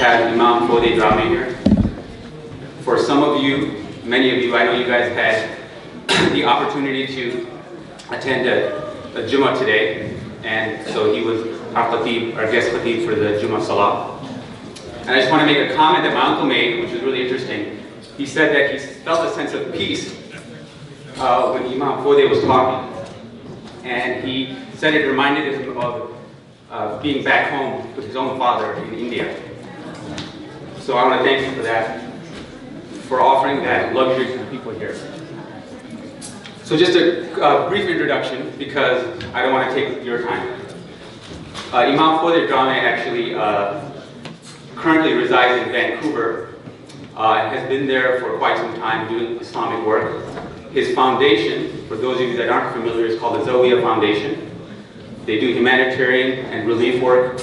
have Imam Fode Drame here. For some of you, many of you, I know you guys had the opportunity to attend a Jummah today, and so he was our khatib, our guest khatib for the Jummah Salah. And I just want to make a comment that my uncle made, which was really interesting. He said that he felt a sense of peace when Imam Fode was talking, and he said it reminded him of being back home with his own father in India. So I want to thank you for that, for offering that luxury to the people here. So just a brief introduction, because I don't want to take your time. Imam Fode Drame actually currently resides in Vancouver, and has been there for quite some time doing Islamic work. His foundation, for those of you that aren't familiar, is called the Zawiya Foundation. They do humanitarian and relief work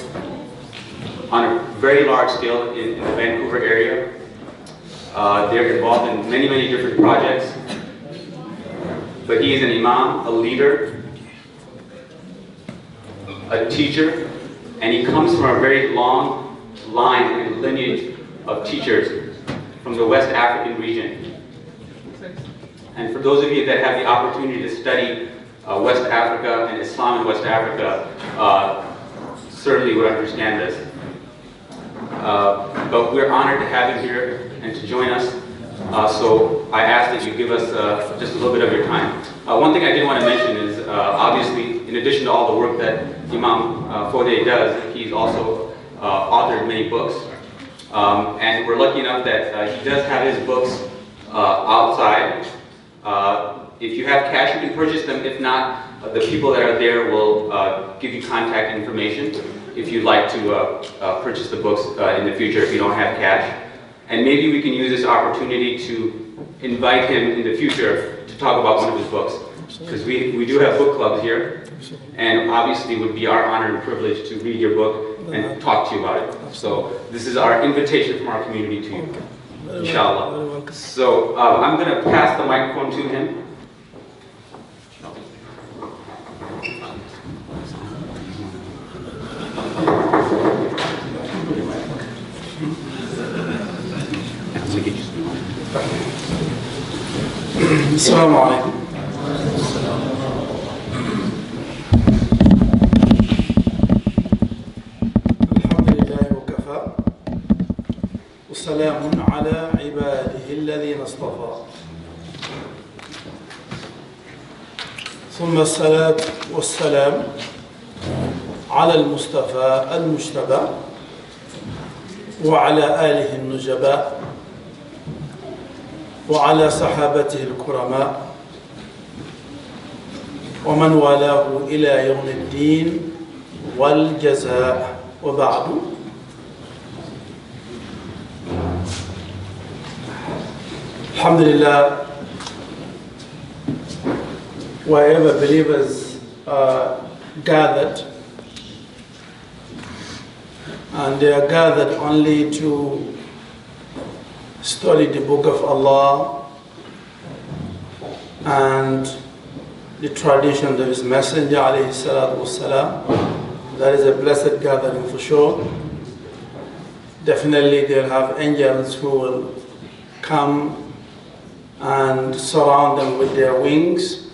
on a very large scale in the Vancouver area. They're involved in many, many different projects. But he is an imam, a leader, a teacher, and he comes from a very long line and lineage of teachers from the West African region. And for those of you that have the opportunity to study West Africa and Islam in West Africa, certainly would understand this. But we're honored to have him here and to join us. So I ask that you give us just a little bit of your time. One thing I did want to mention is, obviously, in addition to all the work that Imam Fode does, he's also authored many books. And we're lucky enough that he does have his books outside. If you have cash, you can purchase them. If not, the people that are there will give you contact information if you'd like to purchase the books in the future if you don't have cash. And maybe we can use this opportunity to invite him in the future to talk about one of his books. Because we do have book clubs here, and obviously it would be our honor and privilege to read your book and talk to you about it. So this is our invitation from our community to you, inshallah. So I'm going to pass the microphone to him. السلام عليكم. الحمد لله وكفى وسلام على عباده الذين اصطفى ثم الصلاة والسلام على المصطفى المجتبى وعلى آله النجباء وعلى صحابته الكرماء ومن والاه إلى يوم الدين والجزاء وبعد. Alhamdulillah, wherever believers are gathered, and they are gathered only to study the book of Allah and the tradition of his messenger alayhi salatu wassalam. That is a blessed gathering for sure. Definitely they'll have angels who will come and surround them with their wings,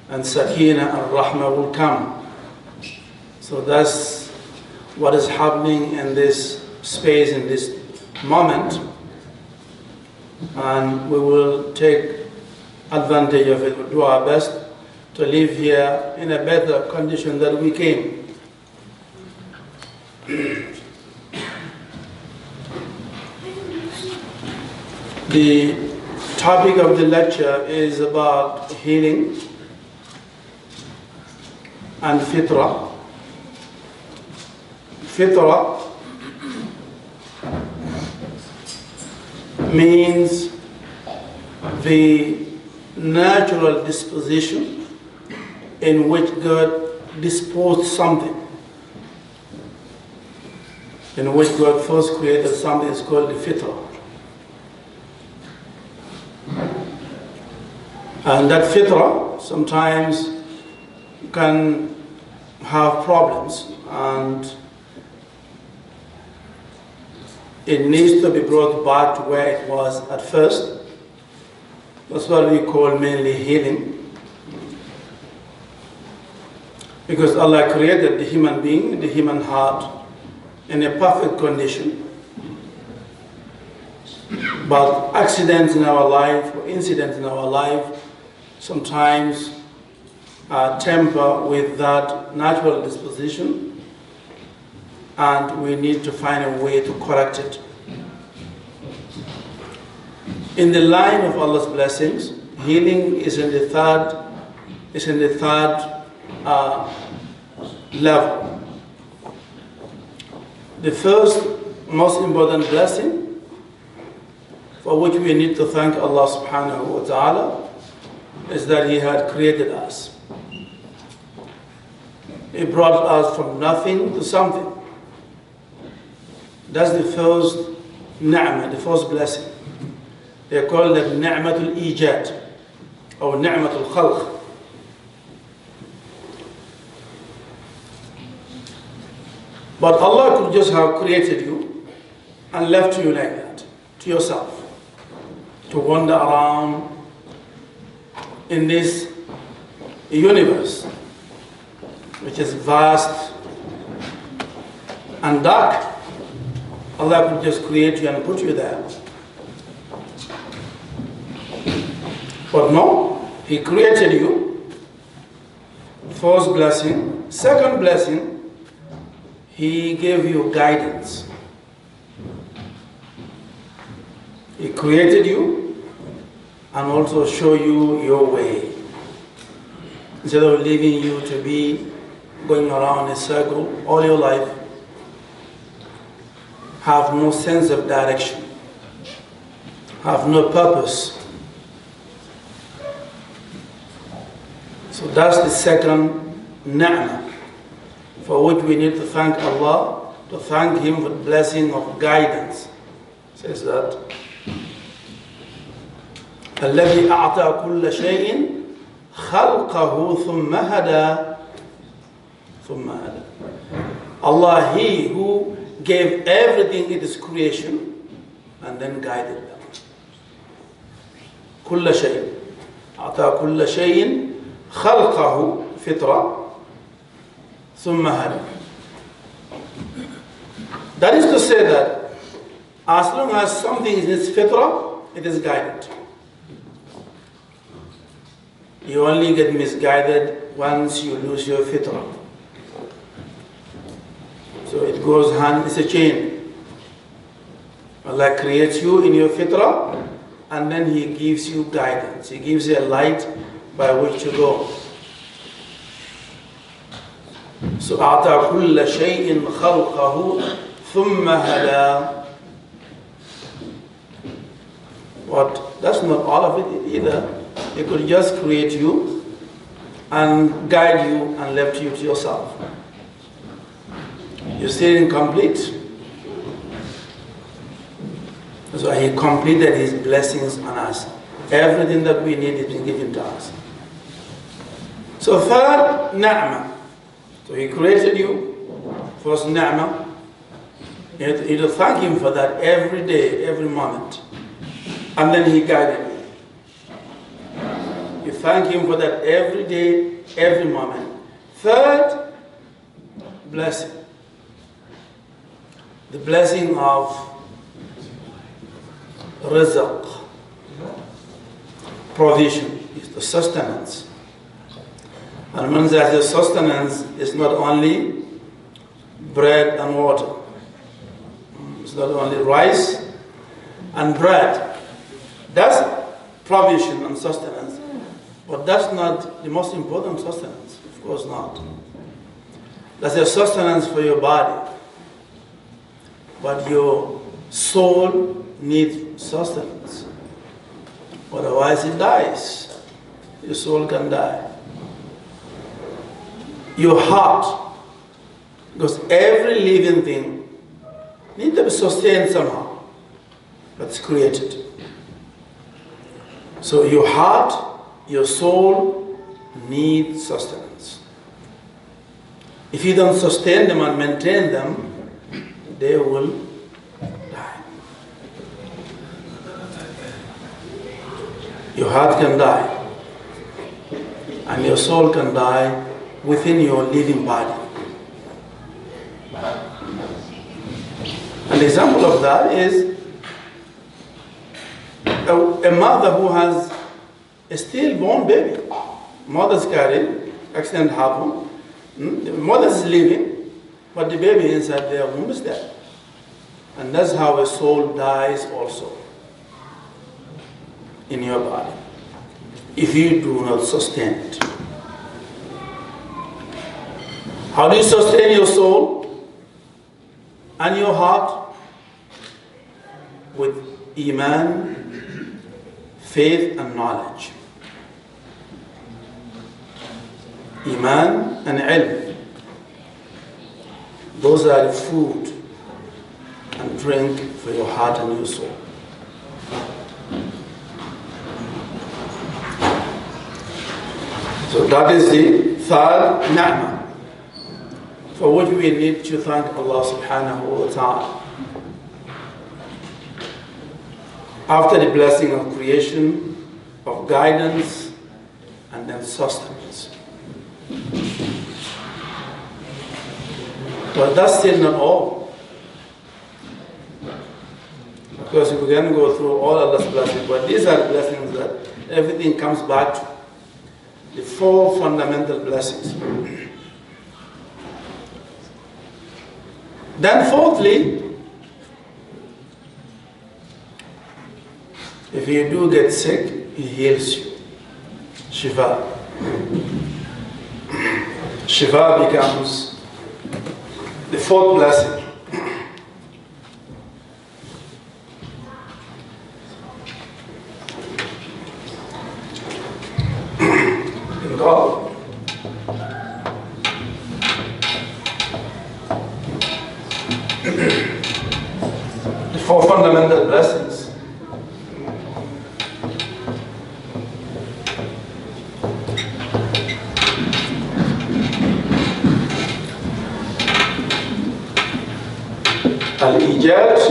and Sakina and Rahmah will come. So that's what is happening in this space, in this moment, and we will take advantage of it. We'll do our best to live here in a better condition than we came. The topic of the lecture is about healing and Fitrah. Fitrah means the natural disposition in which God disposed something, in which God first created something is called the Fitrah. And that Fitrah sometimes can have problems, and it needs to be brought back to where it was at first. That's what we call mainly healing. Because Allah created the human being, the human heart, in a perfect condition. But accidents in our life, or incidents in our life, sometimes temper with that natural disposition, and we need to find a way to correct it. In the line of Allah's blessings, healing is in the third level. The first most important blessing, for which we need to thank Allah subhanahu wa ta'ala, is that He had created us. He brought us from nothing to something. That's the first ni'mah, the first blessing. They call it ni'matul ijad or ni'matul khalq. But Allah could just have created you and left you like that, to yourself, to wander around in this universe, which is vast and dark. Allah could just create you and put you there. But no, He created you. First blessing. Second blessing, He gave you guidance. He created you and also show you your way. Instead of leaving you to be going around in a circle all your life, have no sense of direction, have no purpose. So that's the second ni'mah, for which we need to thank Allah, to thank Him for the blessing of guidance. It says that الذي أعطى كل شيء خلقه ثم هدى. Allah, He who gave everything its creation and then guided them. كل شيء أعطى كل شيء خلقه فطرة ثم هدى. That is to say that as long as something is in its fitrah, it is guided. You only get misguided once you lose your fitrah. So it goes hand, it's a chain. Allah creates you in your fitrah, and then He gives you guidance. He gives you a light by which to go. So أعطى كل شيء خلقه ثم هدى. But that's not all of it either. He could just create you and guide you and left you to yourself. You're still incomplete. That's why He completed His blessings on us. Everything that we need has been given to us. So third, ni'mah. So He created you. First ni'mah. You have to thank Him for that every day, every moment. And then He guided you. You thank Him for that every day, every moment. Third, blessing. The blessing of rizq. Provision is the sustenance. And when there's a sustenance, it's not only bread and water. It's not only rice and bread. That's provision and sustenance. But that's not the most important sustenance. Of course not. That's a sustenance for your body. But your soul needs sustenance. Otherwise it dies. Your soul can die. Your heart, because every living thing needs to be sustained somehow. That's created. So your heart, your soul need sustenance. If you don't sustain them and maintain them, they will die. Your heart can die, and your soul can die within your living body. An example of that is a mother who has a stillborn baby. Mother's carried, accident happened, the mother's living, but the baby inside their womb is dead. And that's how a soul dies also in your body, if you do not sustain it. How do you sustain your soul and your heart? With Iman, faith and knowledge. Iman and ilm. Those are the food and drink for your heart and your soul. So that is the third ni'mah, for which we need to thank Allah subhanahu wa ta'ala. After the blessing of creation, of guidance, and then sustenance. But that's still not all. Because we can go through all Allah's blessings, but these are blessings that everything comes back to. The four fundamental blessings. Then fourthly, if you do get sick, He heals you. Shifa. Shifa becomes the fourth blessing. In God. The four fundamental blessings. Al-Ijaz,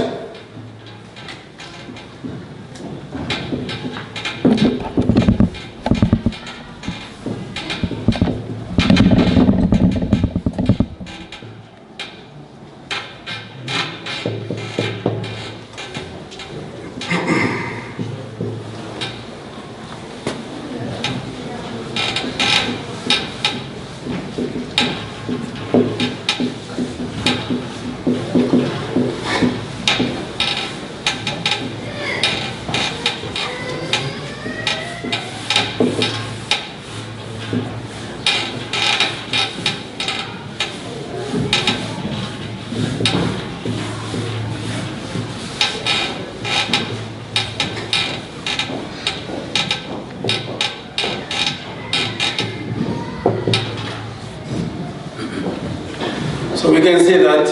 so we can say that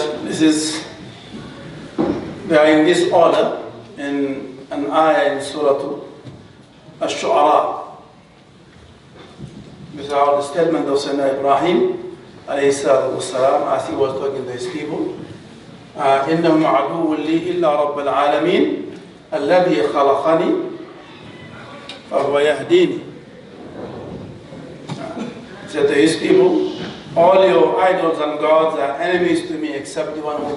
they are in this order in an ayah in Surah Ash-Shu'ara. This is the statement of Sayyidina Ibrahim alayhi salatu wasalam, as he was talking to his people. إِنَّهُمْ عَدُوٌّ لِي إِلَّا رَبَّ الْعَالَمِينَ الَّذِي خَلَقَنِي فَهُوَ يَهْدِينِ. He said to his people, all your idols and gods are enemies to me except the one who,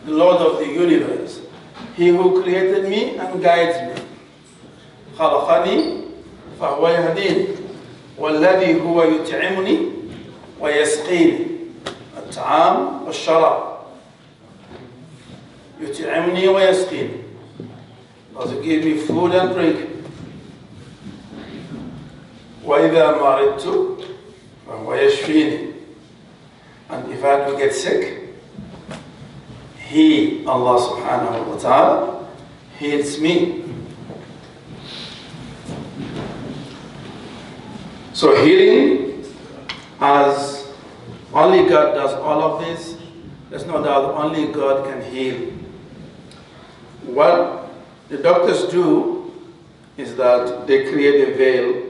the Lord of the universe, He who created me and guides me. خلقني فهو يهديني والذي هو يطعمني ويسقيني. الطعام والشراب. يطعمني ويسقيني. Does He give me food and drink. وإذا مرضت فهو يشفيني. And if I do get sick, He, Allah subhanahu wa ta'ala, heals me. So healing, as only God does all of this, there's no doubt only God can heal. What the doctors do is that they create a veil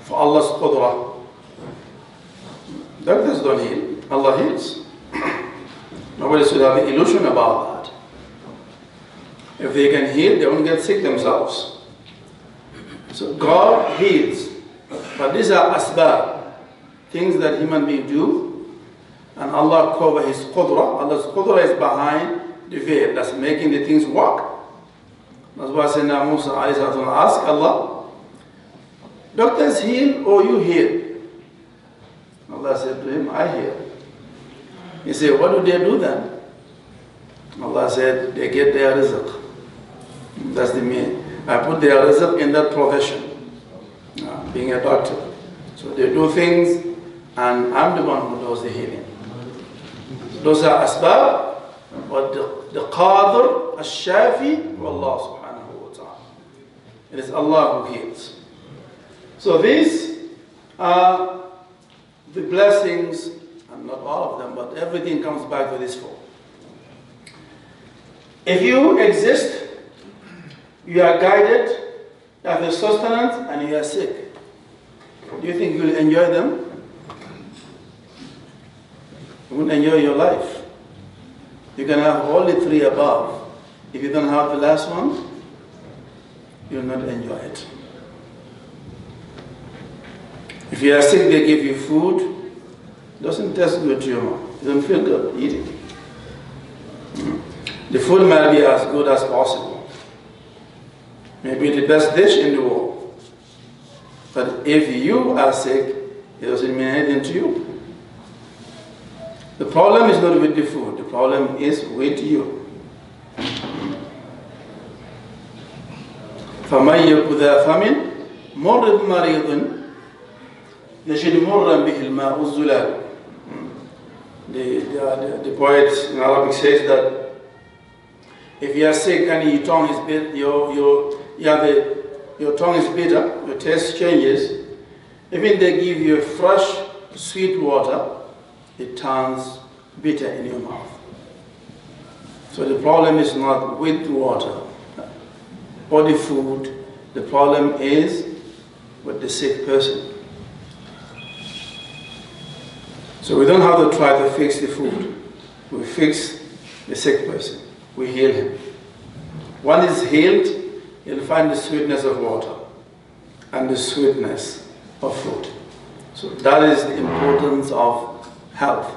for Allah's Qudrah. Doctors don't heal, Allah heals. Nobody should have an illusion about that. If they can heal, they won't get sick themselves. So God heals. But these are asbab, things that human beings do, and Allah covers His qudra. Allah's qudra is behind the veil, that's making the things work. That's why Sayyidina Musa asked Allah, doctors heal or you heal? Allah said to him, I heal. He said, what do they do then? Allah said, they get their rizq. That's the meaning. I put their rizq in that profession, being a doctor. So they do things, and I'm the one who does the healing. So those are asbab, but the qadir, al-shafi, Allah subhanahu wa ta'ala. It is Allah who heals. So these are the blessings, and not all of them, but everything comes back to this four. If you exist, you are guided, you have a sustenance, and you are sick. Do you think you will enjoy them? You won't enjoy your life. You can have all the three above. If you don't have the last one, you will not enjoy it. If you are sick, they give you food. It doesn't taste good to your mouth. You don't feel good eating. The food might be as good as possible. Maybe the best dish in the world. But if you are sick, it doesn't mean anything to you. The problem is not with the food. The problem is with you. فَمَنْ يَكُ ذَا فَمٍ مُرِّضْ مَرِيضٌ يَجِدْ مُرًّا بِهِ الْمَاءُ الزُّلَالُ. The poet in Arabic says that if you are sick and your tongue is bitter, your tongue is bitter, your taste changes, even they give you fresh, sweet water, it turns bitter in your mouth. So the problem is not with the water or the food, the problem is with the sick person. So we don't have to try to fix the food. We fix the sick person. We heal him. One is healed, he'll find the sweetness of water and the sweetness of food. So that is the importance of health.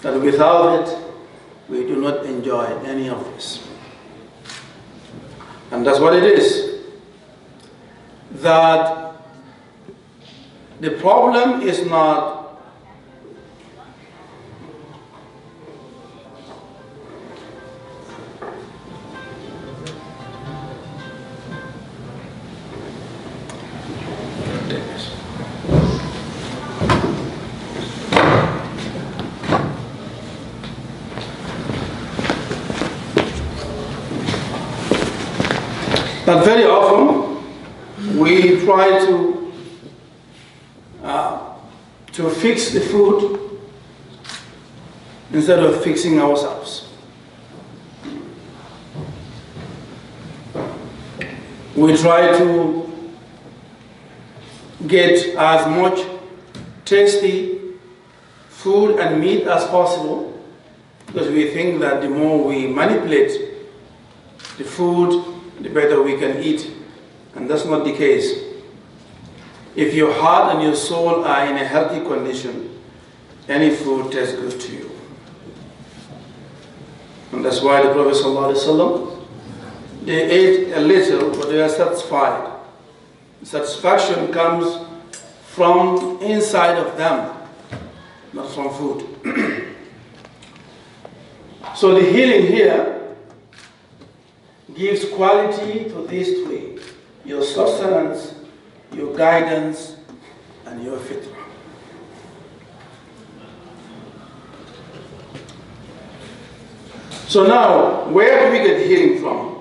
That without it, we do not enjoy any of this. And that's what it is. That the problem is not but very often we try to fix the food instead of fixing ourselves. We try to get as much tasty food and meat as possible because we think that the more we manipulate the food, the better we can eat. And that's not the case. If your heart and your soul are in a healthy condition, any food tastes good to you. And that's why the Prophet ﷺ, they ate a little, but they are satisfied. Satisfaction comes from inside of them, not from food. So the healing here gives quality to these three: your sustenance, your guidance, and your fitrah. So now, where do we get healing from?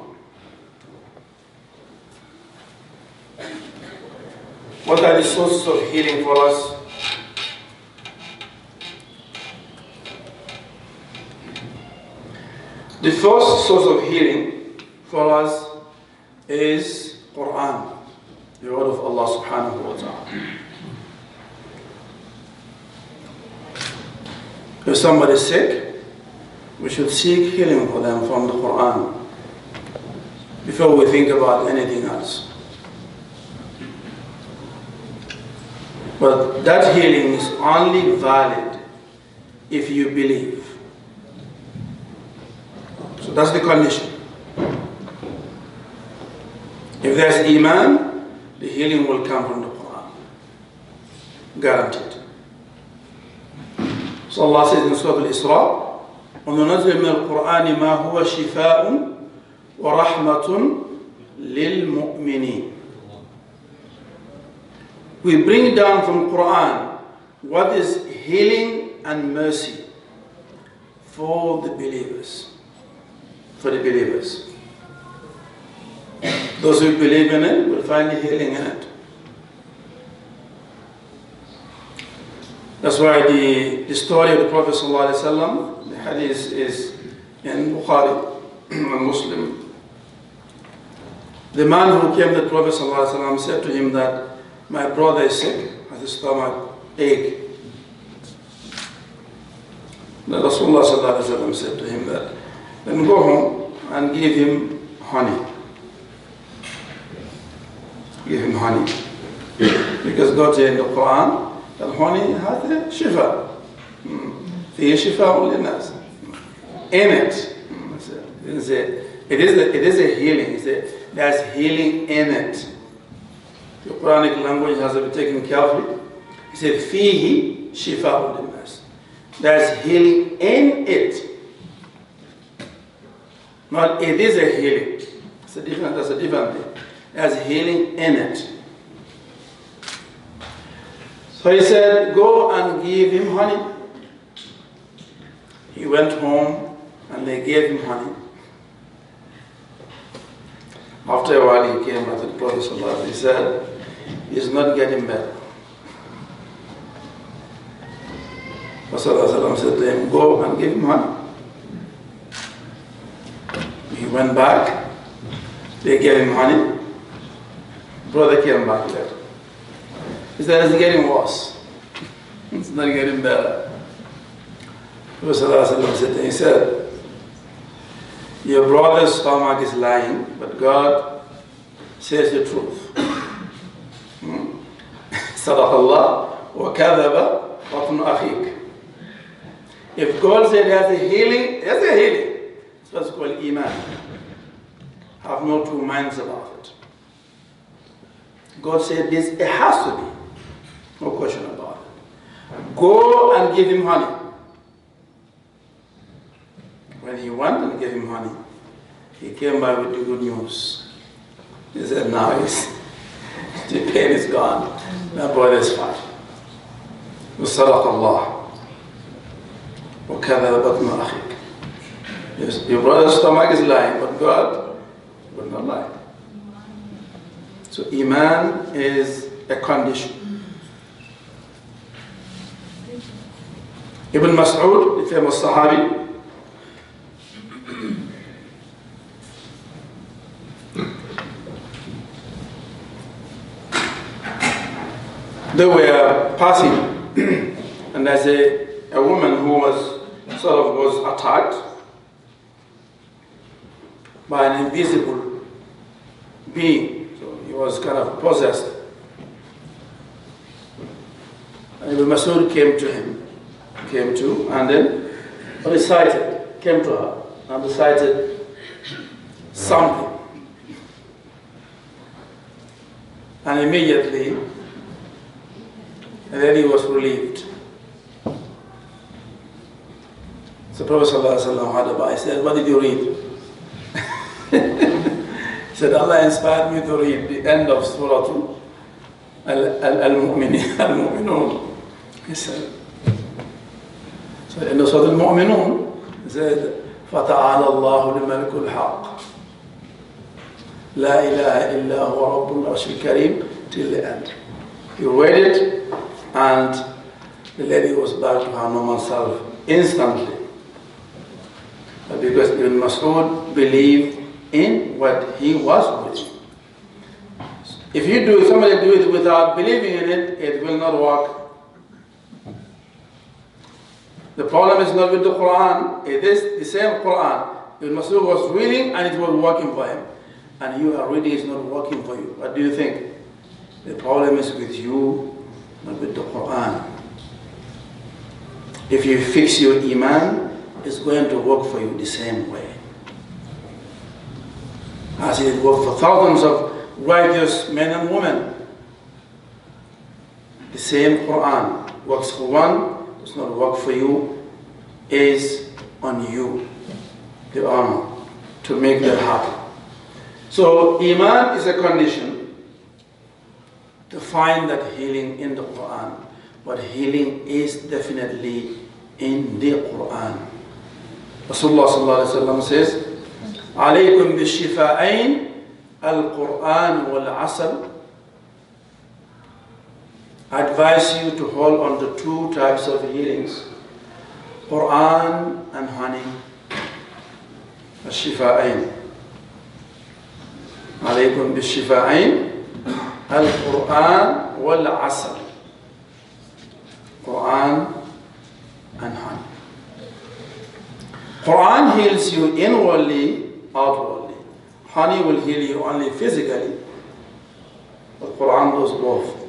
What are the sources of healing for us? The first source of healing for us is Quran, the word of Allah subhanahu wa ta'ala. If somebody is sick, we should seek healing for them from the Quran. before we think about anything else. But that healing is only valid if you believe. So that's the condition. If there's Iman, the healing will come from the Quran. Guaranteed. So Allah says in Surah Al-Isra, وَنُنَزِّلُ مِنَ الْقُرْآنِ مَا هُوَ شِفَاءٌ وَرَحْمَةٌ لِلْمُؤْمِنِينَ. We bring down from Quran what is healing and mercy for the believers. For the believers. Those who believe in it will find the healing in it. That's why the story of the Prophet ﷺ, the hadith is in Bukhari and Muslim. The man who came to the Prophet ﷺ said to him that my brother is sick, has a stomach ache. The Rasulullah ﷺ said to him that, then go home and give him honey. Give him honey. Because God said in the Quran that honey has a shifa. فيه شفاء للناس. In it, it is a healing. There's healing in it. The Quranic language has to be taken carefully. He said, فيه شفاء للناس. There's healing in it. Not it is a healing. That's a different thing. There's healing in it. So he said, go and give him honey. He went home and they gave him honey. After a while he came back to the Prophet ﷺ. He said, he's not getting better. Rasulullah said to him, go and give him honey. He went back. They gave him honey. Brother came back later. He said, it's getting worse. It's not getting better. Rasulullah said, he said, your brother's stomach is lying, but God says the truth. Sadaqallah wa kadhaba batnu akhik. If God said there's a healing, there's a healing. It's what's called Iman. Have no two minds about it. God said this, it has to be. No question about it. Go and give him honey. When he went and gave him honey, he came back with the good news. He said, now the pain is gone. My brother is fine. وصدق الله وكذب بطن أخيك. Your brother's stomach is lying, but God will not lie. So Iman is a condition. Ibn Mas'ud, the famous Sahabi, they were passing and there's a woman who was attacked by an invisible being. So he was kind of possessed. And Ibn Mas'ud came to and then came to her and recited something. And immediately the lady was relieved. So Prophet ﷺ had a boy. He said, what did you read? He said, Allah inspired me to read the end of Surah Al-Mu'minun. He said, so in the Surah Al-Mu'minun, he said, فَتَعَالَى اللَّهُ لِمَلِكُ الْحَقِّ لَا إِلَهَ إِلَّا هُوَ رَبُّ الْعَرْشِ الْكَرِيمِ till the end. He read it and the lady was back to her normal self instantly. Because Ibn Mas'ud believed in what he was reading. If somebody do it without believing in it, it will not work. The problem is not with the Quran, it is the same Quran. Ibn Mas'ud was reading and it was working for him. and you are reading is not working for you. What do you think? The problem is with you, not with the Quran. If you fix your iman, it's going to work for you the same way. As it worked for thousands of righteous men and women. The same Quran works for one, does not work for you, is on you, the honor, to make that happen. So iman is a condition to find that healing in the Quran. But healing is definitely in the Quran. Rasulullah sallallahu alaihi wasallam says, "Alaykum bishifa'ain al-Quran wal-asal." I advise you to hold on to two types of healings, Quran and honey. Bishifa'ain. Alaykum bishifa'ain al-Quran wal-asal. Quran and honey. Quran heals you inwardly, outwardly. Honey will heal you only physically, but Quran does both.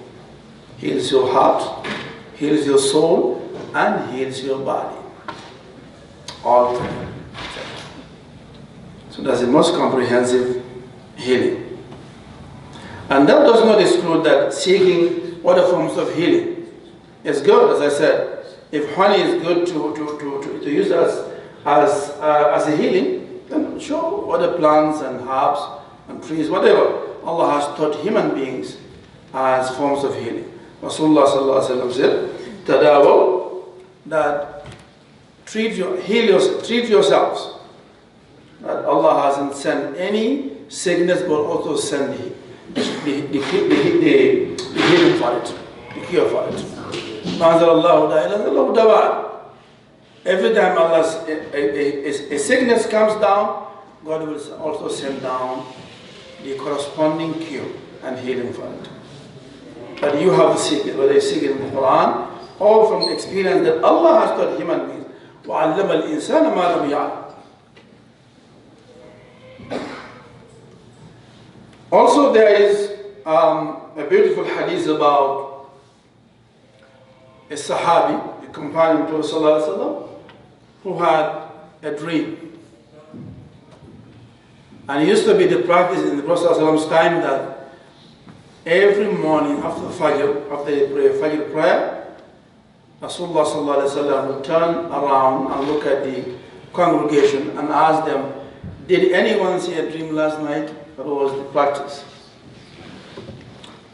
Heals your heart, heals your soul, and heals your body. All together. So that's the most comprehensive healing. And that does not exclude that seeking other forms of healing is good, as I said. If honey is good to use as a healing, then sure, other plants and herbs and trees, whatever Allah has taught human beings as forms of healing. Rasulullah sallallahu alaihi wasallam said, "Tadawaw," that treat yourselves. That Allah hasn't sent any sickness, but also sent the healing for it, the cure for it. Every time a sickness comes down, God will also send down the corresponding cure and healing for it. But you have to seek it, whether you seek it in the Quran or from the experience that Allah has taught human beings. وَعَلَّمَ الْإِنسَانَ مَا لَمْ يَعْلَمْ. Also there is a beautiful hadith about a Sahabi, a companion of Prophet sallallahu alaihi wasallam, who had a dream. And it used to be the practice in the Prophet sallallahu alaihi wasallam's time that every morning after the Fajr prayer, Rasulullah sallallahu alaihi wasallam would turn around and look at the congregation and ask them, "Did anyone see a dream last night?" That was the practice.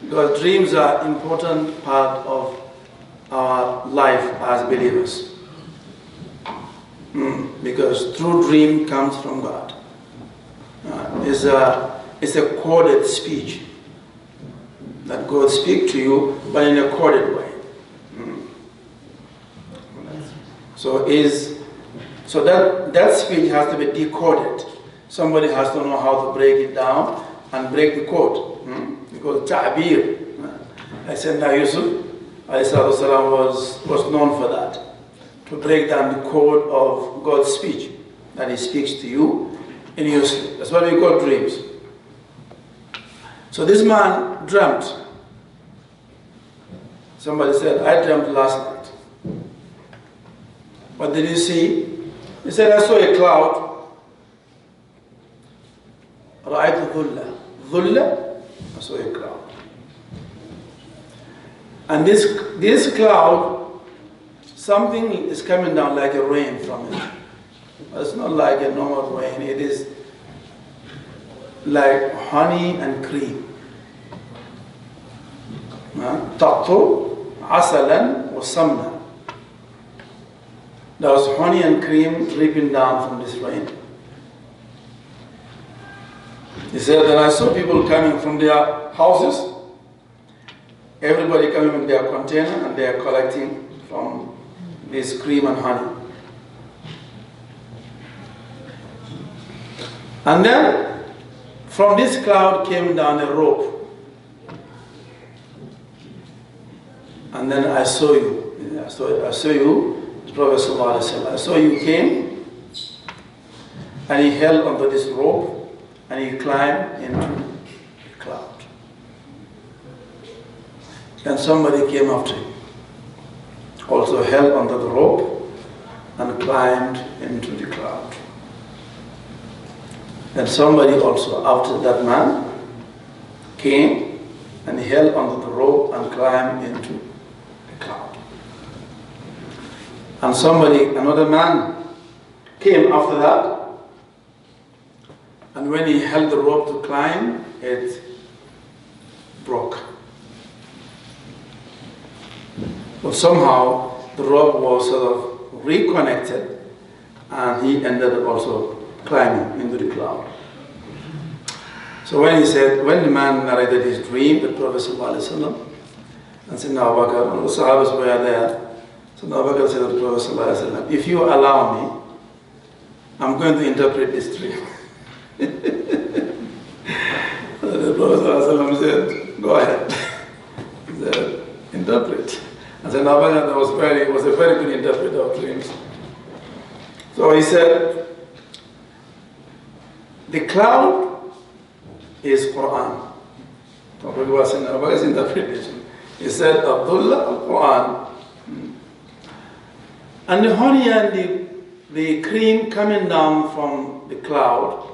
Because dreams are an important part of our life as believers. Because true dream comes from God. It's a coded speech that God speaks to you, but in a coded way. So that speech has to be decoded. Somebody has to know how to break it down and break the code. Because ta'bir, as Sayyidina Yusuf was known for that. To break down the code of God's speech, that He speaks to you in your sleep. That's what we call dreams. So this man dreamt. Somebody said, "I dreamt last night." What did you see? He said, "I saw a cloud. رأيت ظلة. I saw a cloud. And this cloud, something is coming down like a rain from it. It's not like a normal rain. It is like honey and cream. تقطر عسلا وسمنا. There was honey and cream dripping down from this rain. He said that I saw people coming from their houses, everybody coming with their container, and they are collecting from this cream and honey. And then from this cloud came down a rope. And then I saw you. I saw you, the Prophet ﷺ. I saw you came, and he held onto this rope, and he climbed into a cloud. And somebody came after him, also held onto the rope and climbed into the cloud. And somebody also after that man came and held onto the rope and climbed into the cloud. And another man came after that, and when he held the rope to climb, it broke. But somehow the rope was sort of reconnected, and he ended up also climbing into the cloud. So when the man narrated his dream, the Prophet ﷺ, and Sayyidina Abu Bakr, and the Sahabas were there, so Abu Bakr said to the Prophet ﷺ, if you allow me, I'm going to interpret this dream. The Prophet ﷺ said, go ahead. He said, interpret. And Sayyidina Abu Bakr was a very good interpreter of dreams. So he said, the cloud is Quran. Abu Bakr's interpretation. He said, Abdullah al-Quran. And the honey and the cream coming down from the cloud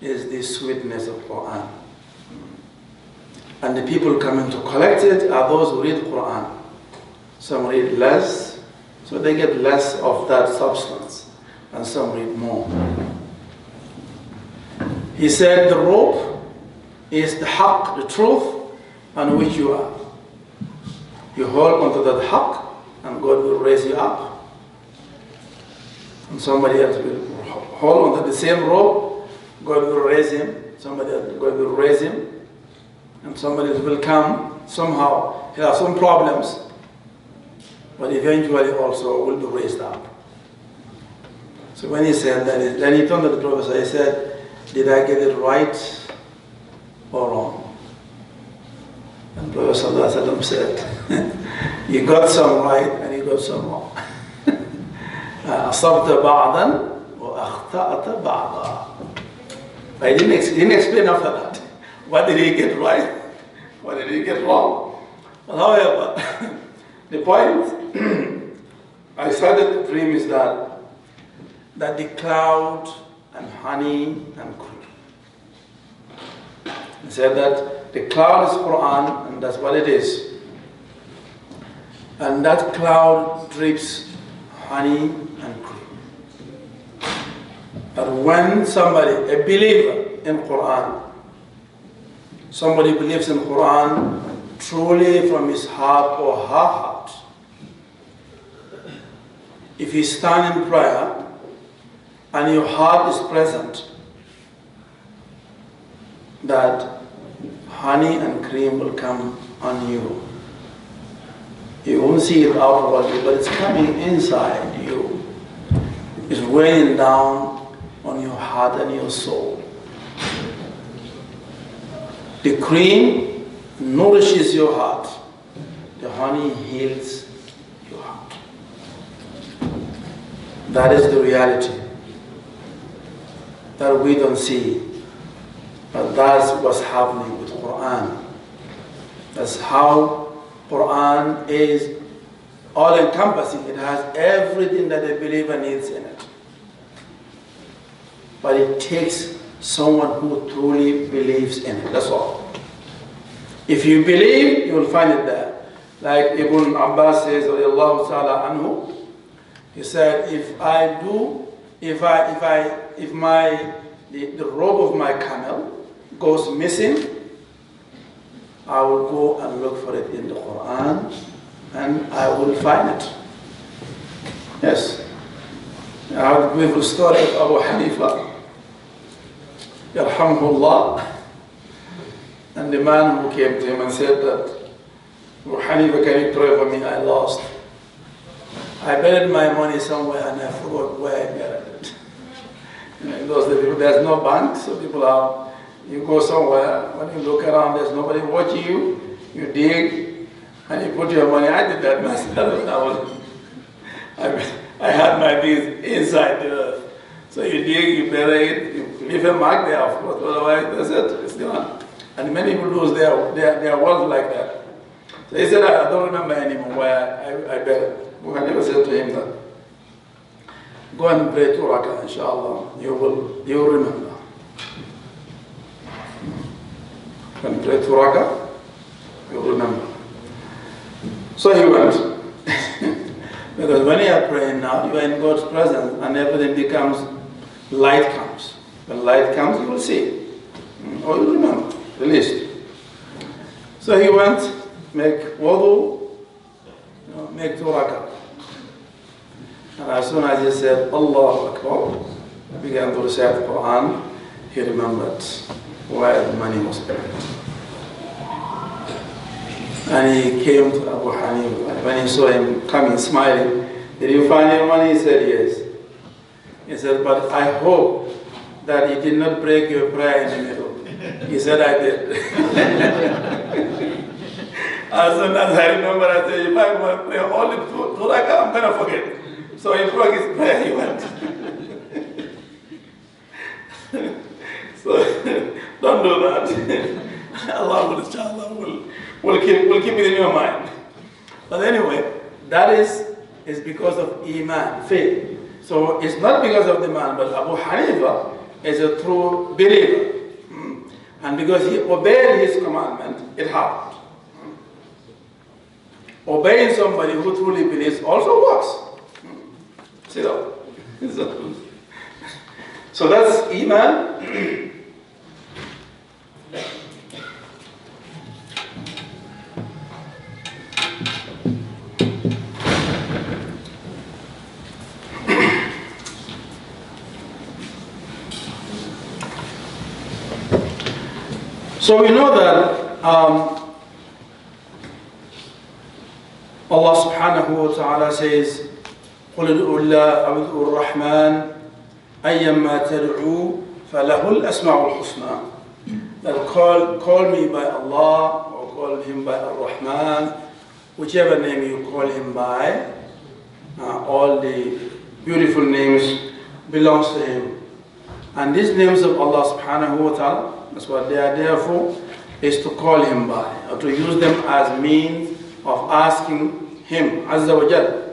is the sweetness of Quran. And the people coming to collect it are those who read Quran. Some read less, so they get less of that substance, and some read more. He said the rope is the haqq, the truth, on which you are. You hold onto that haqq, and God will raise you up. And somebody else will hold onto the same rope, God will raise him. Somebody else, God will raise him. And somebody else will come somehow. He has some problems, but eventually also will be raised up. So when he said that, then he turned to the Prophet, he said, did I get it right or wrong? And Prophet ﷺ said, you got some right and you got some wrong. أصبت بعضا وأخطأت بعضا. I didn't explain after that. What did he get right? What did he get wrong? But however, the point I started the dream is that the cloud and honey and cream. He said that the cloud is Quran, and that's what it is. And that cloud drips honey and cream. But when somebody, a believer in Quran, somebody believes in Quran truly from his heart or her heart, if you stand in prayer and your heart is present, that honey and cream will come on you. You won't see it outwardly, but it's coming inside you. It's weighing down on your heart and your soul. The cream nourishes your heart. The honey heals your heart. That is the reality that we don't see. But that's what's happening with Quran. That's how Quran is all-encompassing. It has everything that a believer needs in it. But it takes someone who truly believes in it. That's all. If you believe, you will find it there. Like Ibn Abbas says, radiallahu ta'ala anhu, he said, if the robe of my camel goes missing, I will go and look for it in the Quran, and I will find it. Yes. I have a beautiful story of Abu Hanifa, yarhamhullah, and the man who came to him and said that, Abu Hanifa, can you pray for me? I lost. I buried my money somewhere and I forgot where I buried it. In those days, there's no bank, so you go somewhere, when you look around, there's nobody watching you, you dig, and you put your money. I did that myself. I had my things inside the earth. So you dig, you bury it, you leave a mark there, of course, otherwise that's it, it's gone. And many people lose their wealth like that. So he said, I don't remember anymore where I buried it. I never said to him that, go and pray 2 rakah, inshallah, you will remember. When you pray 2 rakah, you will remember. So he went. Because when you are praying now, you are in God's presence and everything becomes, light comes. When light comes, you will see. Or you will remember, at least. So he went, make wudu, make 2 rakah. And as soon as he said, Allahu Akbar, began to recite the Quran, he remembered where the money was spent. And he came to Abu Hanifa. When he saw him coming, smiling, did you find your money? He said, yes. He said, but I hope that you did not break your prayer in the middle. He said, I did. As soon as I remember, I said, if I want to pray only 2 rakah, I'm going to forget. So he broke his prayer, he went. So don't do that. Allah will, inshallah, will keep it in your mind. But anyway, that is because of Iman, faith. So it's not because of the man, but Abu Hanifa is a true believer. And because he obeyed his commandment, it happened. Obeying somebody who truly believes also works. See that? So that's Iman. So we know that Allah subhanahu wa ta'ala says, قُلِ ادْعُوا اللَّهَ أَوِ ادْعُوا الرَّحْمَنَ أَيَّمَّا تَدْعُوا فَلَهُ الْأَسْمَاءُ الْحُسْنَى. That call me by Allah or call him by Ar-Rahman, whichever name you call him by, all the beautiful names belongs to him. And these names of Allah subhanahu wa ta'ala, that's what they are there for, is to call him by, or to use them as means of asking him, Azza wa Jal.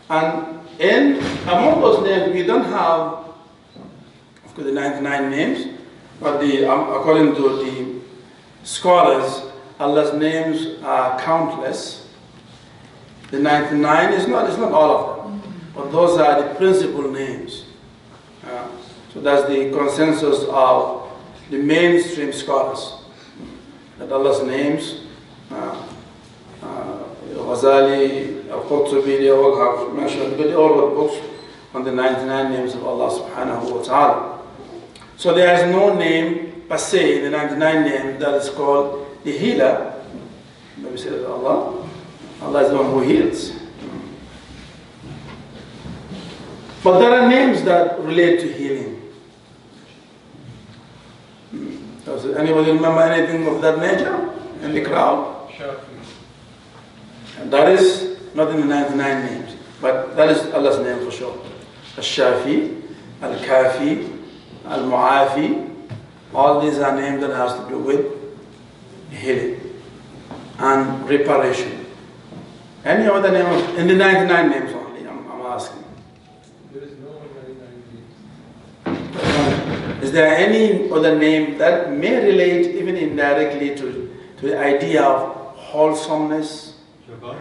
And among those names, we don't have, of course, the 99 names, but according to the scholars, Allah's names are countless. The 99 is not all of them, but those are the principal names. So that's the consensus of the mainstream scholars, that Allah's names, Ghazali, Al-Qurtubi, they all have mentioned, they all wrote books on the 99 names of Allah subhanahu wa ta'ala. So there is no name per se in the 99 names that is called the healer. Maybe say that Allah is the one who heals. But there are names that relate to healing. Does anybody remember anything of that nature in the crowd? Shafi. And that is not in the 99 names, but that is Allah's name for sure. Al-Shafi, Al-Kafi, Al-Mu'afi, all these are names that has to do with healing and reparation. Any other name in the 99 names only, I'm asking. There is no 99 names. Is there any other name that may relate even indirectly to the idea of wholesomeness? Jabbar?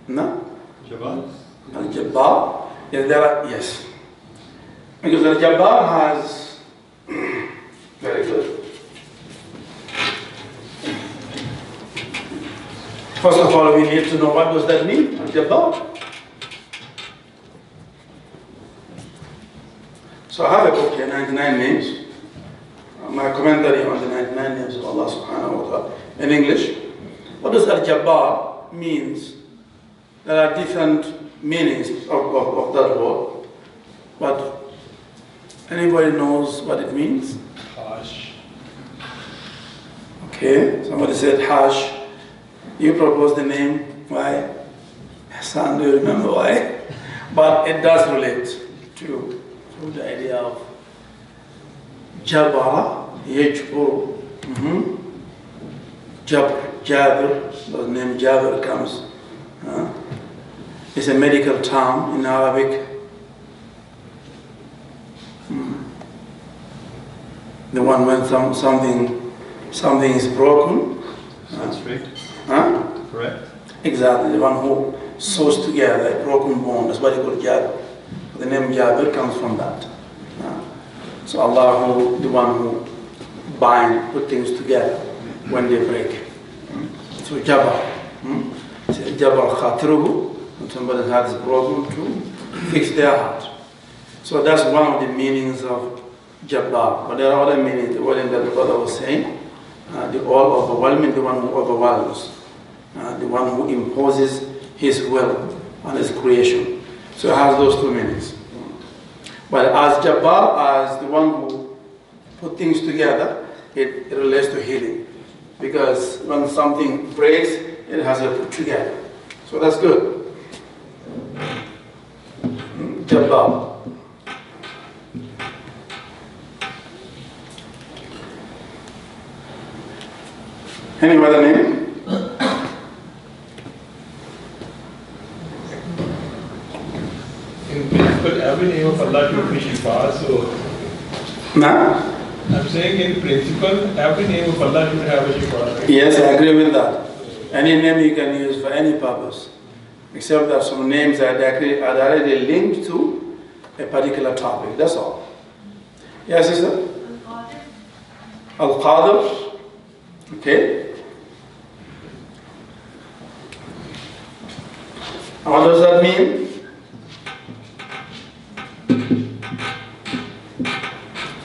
No? Jabbar? Al-Jabbar? Yes. Because Al-Jabbar has... Very good. First of all, we need to know what does that mean, Al-Jabbar. So I have a book here, 99 names. My commentary on the 99 names of Allah subhanahu wa ta'ala in English. What does Al-Jabbar means? There are different meanings of that word. But anybody knows what it means? Hash. Okay, somebody said Hash. You proposed the name. Why? Hassan, do you remember why? But it does relate to with the idea of Jabara, Yajbur. Jabr, the name Jabr comes. It's a medical term in Arabic. The one when something is broken. Sounds right. Huh? Correct. Exactly, the one who sews together a broken bone. That's what they call Jabr. The name Jabr comes from that. So Allah, the one who put things together when they break. So Jabr. Jabr khatiruhu, when somebody's heart is broken, to fix their heart. So that's one of the meanings of Jabbar. But there are other meanings, the word that the brother was saying, the all-overwhelming, the one who overwhelms, the one who imposes his will on his creation. So it has those two meanings. But as Jabbar, as the one who put things together, it relates to healing. Because when something breaks, it has to put together. So that's good. Jabbar. Any other name? In principle, every name of Allah should be Shifa, so... Nah? I'm saying in principle, every name of Allah should have a Shifa. Right? Yes, I agree with that. Any name you can use for any purpose, except that some names are directly linked to a particular topic. That's all. Yes, sister? Al-Qadir. Okay. What does that mean?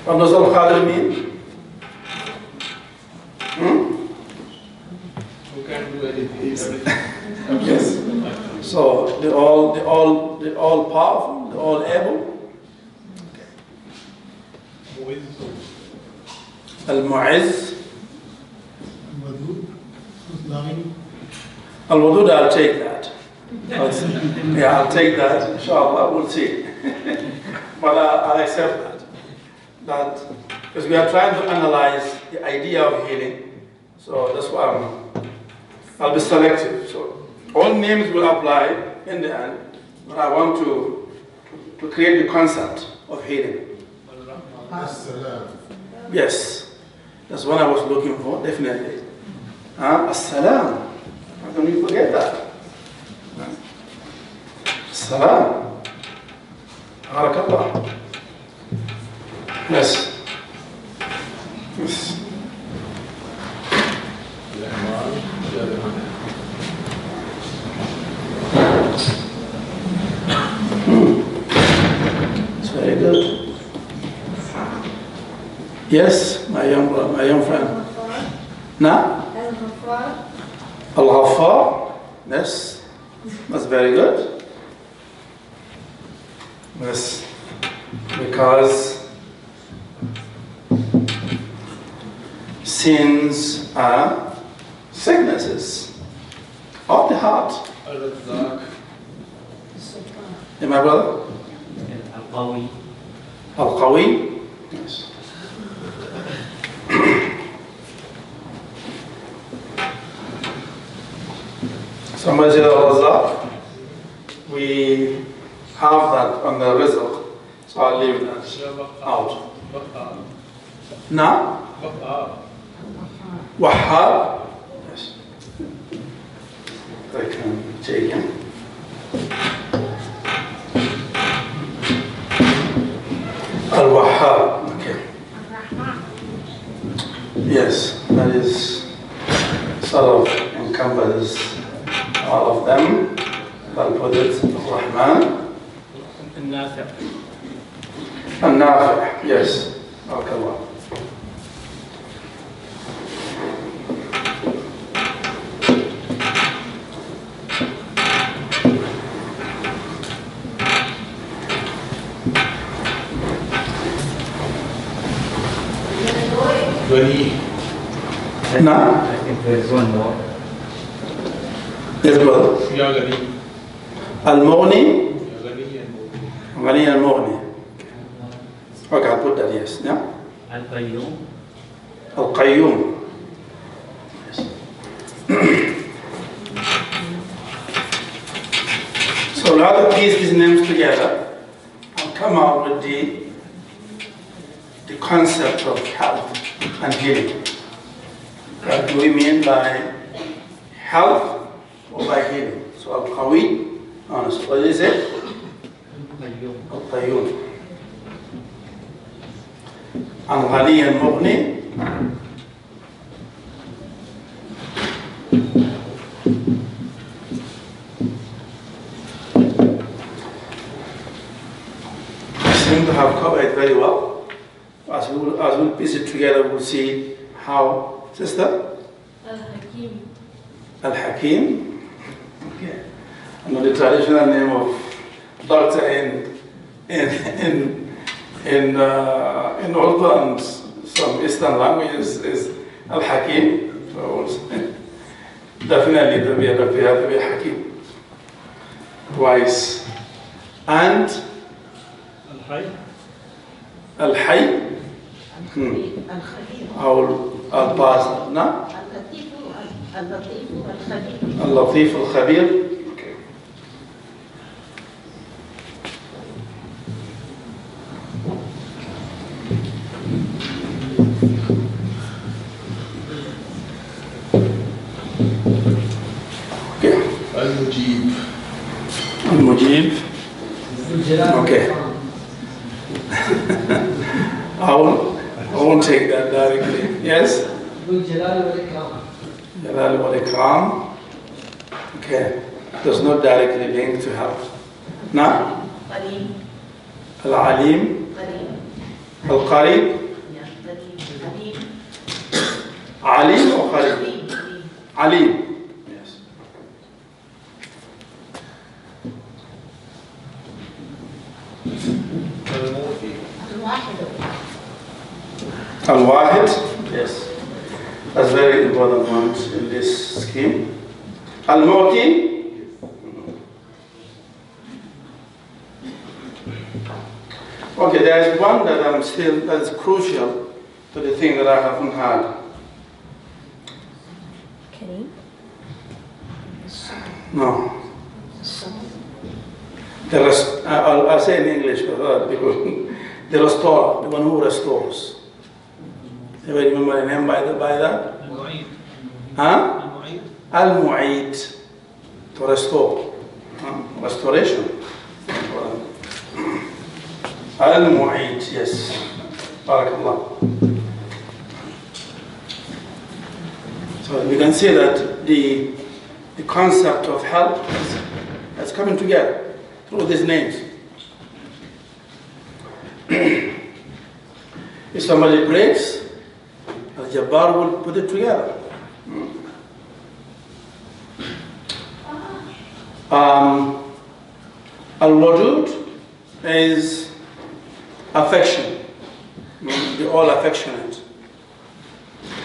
What does Al-Qadir mean? Who can do anything? Yes. So the all powerful, the all able. Al-Mu'izz. Al-Wadud, I'll take that. I'll take that, inshallah, we'll see. But I'll accept that. Because we are trying to analyze the idea of healing. So that's why I'll be selective. So all names will apply in the end, but I want to create the concept of healing. Yes, that's what I was looking for, definitely. As-salam. How can we forget that? Salam. Barakallah. Yes. Yes. It's very good. Yes, my young friend. Nah? Al-Ghaffar. Yes. That's very good. Yes. Because sins are sicknesses of the heart. Yeah, my brother? Al-Qawi. Al-Qawi? Yes. Somebody said Al-Razak. We have that on the result, so I'll leave that out. Now? Wahhab. Yes. I can take him. Al-Wahhab. Okay. Yes, that is sort of encompasses all of them. I'll put it Rahman. Al-Nafi'. Al-Nafi'. Yes. Barakallah. Nah. I think there is one more. Yes, brother. Ya Ghani. Al-Mughni. Ya Ghani and Mughni. Ghani al-Mughni. Okay, I'll put that, yes. Yeah? Al-Qayyum. Al-Qayyum. Yes. So now to piece these names together, I'll come out with the concept of health and healing. What do we mean by health or by healing? So Al-Qawi, honest. What is it? Al-Qayyum. Al-Ghani al-Mughni. Seem to have covered very well. As we'll piece it together, we'll see how. Sister? Al-Hakim. Al-Hakim. Okay. I know the traditional name of doctor in Urdu and some Eastern languages is Al-Hakim. So definitely to be a doctor, you have to be a Hakim. Twice. And Al-Hayy. Al-Hayy. I'll pass. No? Al-Latif al-Khabir. Okay. Okay. Al-Mujib. Al-Mujib. Okay. I won't take that directly. Yes? Jalal wal Ikram. Okay. Does not directly link to health. Now? Al-Alim. Al-Qarib. Alim or Qarib? Alim. Yes. Al-Mu'ti. Al-Wahid. Yes. That's very important one in this scheme. Al-Mu'ti. Okay, there is one that that is crucial to the thing that I haven't had. Kareem. No. I'll say in English because the restorer, the one who restores. Anybody remember the name by that? Al-Mu'id. Huh? Al-Mu'id. To restore. Restoration. Al-Mu'id, yes. Barakallah. So we can see that the concept of health is coming together through these names. If somebody breaks, Al-Jabbar will put it together. Al-Wadud is affection, they're all affectionate,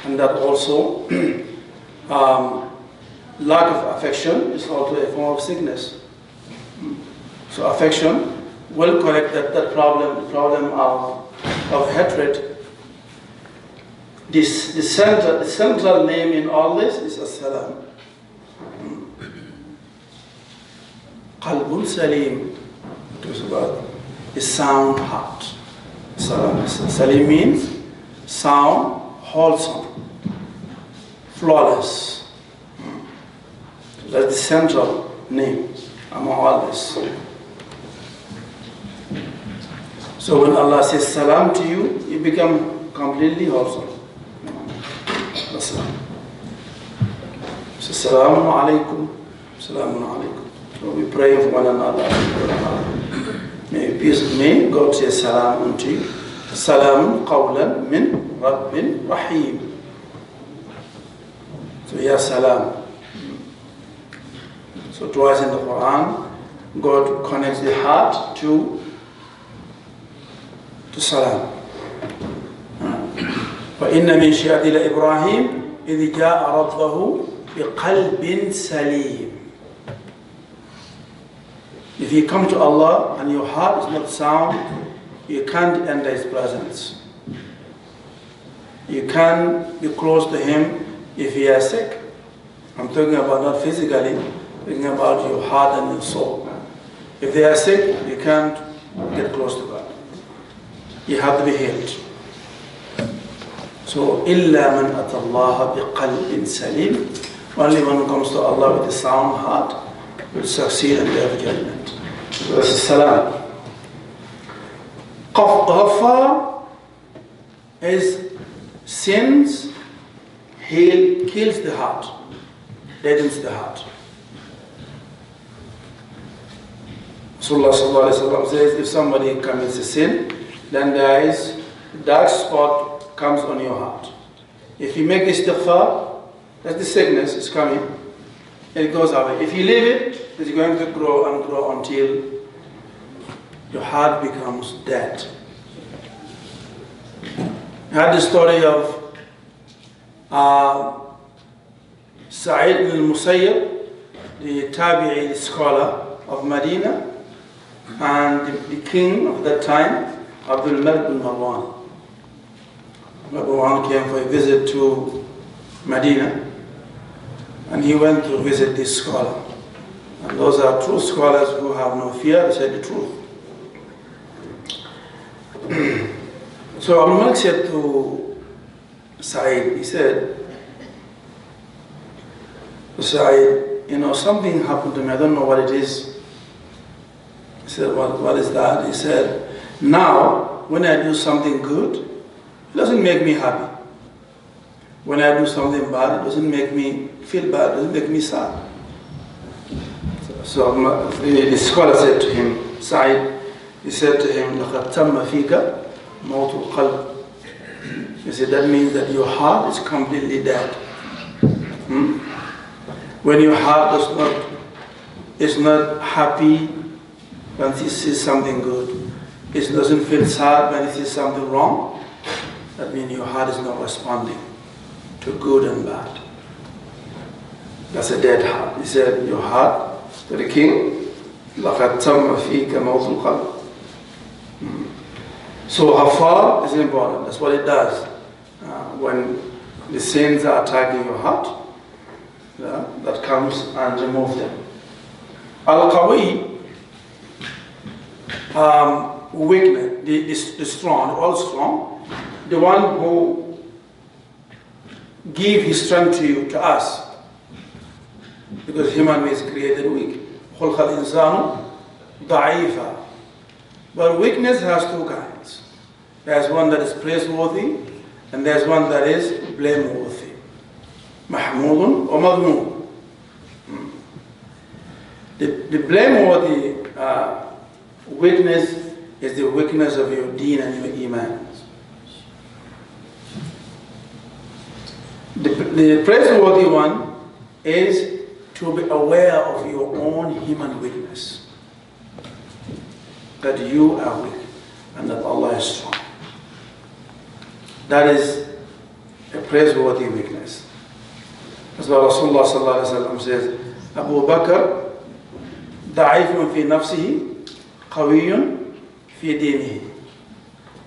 and that also lack of affection is also a form of sickness. So affection will correct that problem, the problem of hatred. The central name in all this is As-Salam. Qalbun Salim talks about a sound heart. Salim means sound, wholesome, flawless. So that's the central name among all this. So when Allah says salam to you, you become completely wholesome. Assalam. So salamun alaykum, salamun alaykum. So we pray for one another. May peace, may God say salam unto you. Salamun qawlan min Rabbin Rahim. So ya salam. So twice in the Quran, God connects the heart to salam. وإن من شيعة إبراهيم إذ جاء ربه بقلب سليم. If you come to Allah and your heart is not sound, you can't enter his presence. You can't be close to him if he is sick. I'm talking about not physically, talking about your heart and your soul. If they are sick, you can't get close to God. You have to be healed. So, إِلَّا مَنْ أَتَى اللَّهَ بِقَلْبٍ سَلِيمٍ. Only one who comes to Allah with a sound heart will succeed in their judgment. So this is salam. Ghaffar is sins, kills the heart, deadens the heart. Rasulullah says if somebody commits a sin, then there is a dark spot comes on your heart. If you make istighfar, that's the sickness is coming, and it goes away. If you leave it, it's going to grow and grow until your heart becomes dead. I had the story of Sa'id al-Musayyib, the Tabi'i, the scholar of Medina, and the king of that time, Abdul Malik bin Marwan. Marwan came for a visit to Medina, and he went to visit this scholar. And those are true scholars who have no fear, they say the truth. So Abu Malik said to Sa'id, he said, Sa'id, something happened to me, I don't know what it is. He said, what is that? He said, now, when I do something good, it doesn't make me happy. When I do something bad, it doesn't make me feel bad, it doesn't make me sad. So the scholar said to him, Sa'id, he said to him, لَقَدْ تَمَّ فِيكَ مَوْتُ الْقَلْبِ. He said, that means that your heart is completely dead. When your heart is not happy when it sees something good, it doesn't feel sad when it sees something wrong, that means your heart is not responding to good and bad. That's a dead heart. He said, your heart, to the king, لَقَدْ تَمَّ فِيكَ مَوْتُ الْقَلْبِ. So Ghaffar is important. That's what it does. When the sins are attacking your heart, that comes and removes them. Al-Qawi, weakness, the strong, all strong, the one who give his strength to us, because human being is created weak. خُلْقَ الْإِنسَانُ ضَعِيفًا. But weakness has two kinds. There's one that is praiseworthy, and there's one that is blameworthy. Mahmudun or madmum. The blameworthy weakness is the weakness of your deen and your iman. The praiseworthy one is to be aware of your own human weakness. That you are weak and that Allah is strong. That is a praiseworthy weakness. That's why Rasulullah sallallahu alaihi wasallam says, Abu Bakr da'ifun fi nafsihi, qawiyun fi dinihi.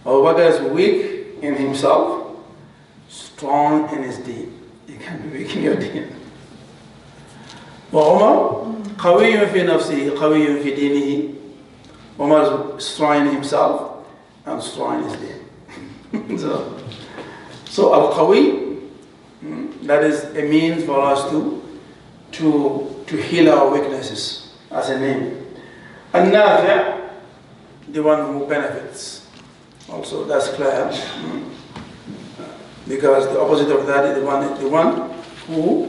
Abu Bakr is weak in himself, strong in his deen. You can be weak in your deen. Umar qawiyun fi nafsihi, qawiyun fi dinihi. Umar is strong in himself and strong in his deen. So Al-Qawi, that is a means for us to heal our weaknesses as a name. An-Nafi', the one who benefits. Also, that's clear. Because the opposite of that is the one who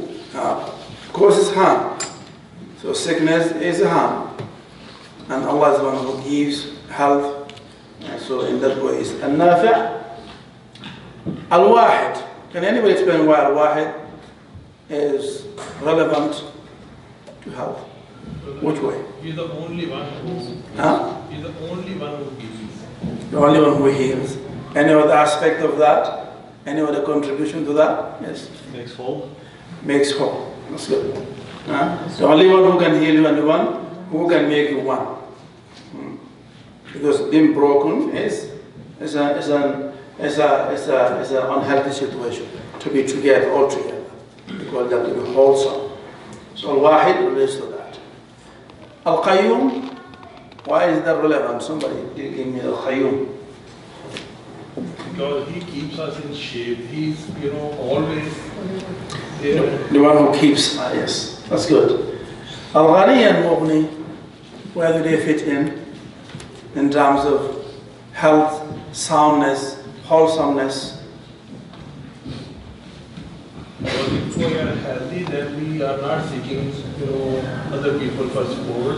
causes harm. So sickness is a harm. And Allah is the one who gives health. So in that way is An-Nafi'. Al-Wahid. Can anybody explain why Al-Wahid is relevant to health? Which way? He is the only one who Huh? He is the only one who gives. The only one who heals. Any other aspect of that? Any other contribution to that? Yes. Makes whole. Makes whole. That's good. The only one who can heal you and the one who can make you one. Because being broken is an unhealthy situation. To be together, all together. We call that to be wholesome. So al-wahid relates to that. Al-qayyum, why is that relevant? Somebody give me al-qayyum. Because he keeps us in shape. He's, always. The one who keeps, yes, that's good. Al-ghani and mughni, where do they fit in terms of health, soundness, wholesomeness? Because if we are healthy, then we are not seeking, other people for support.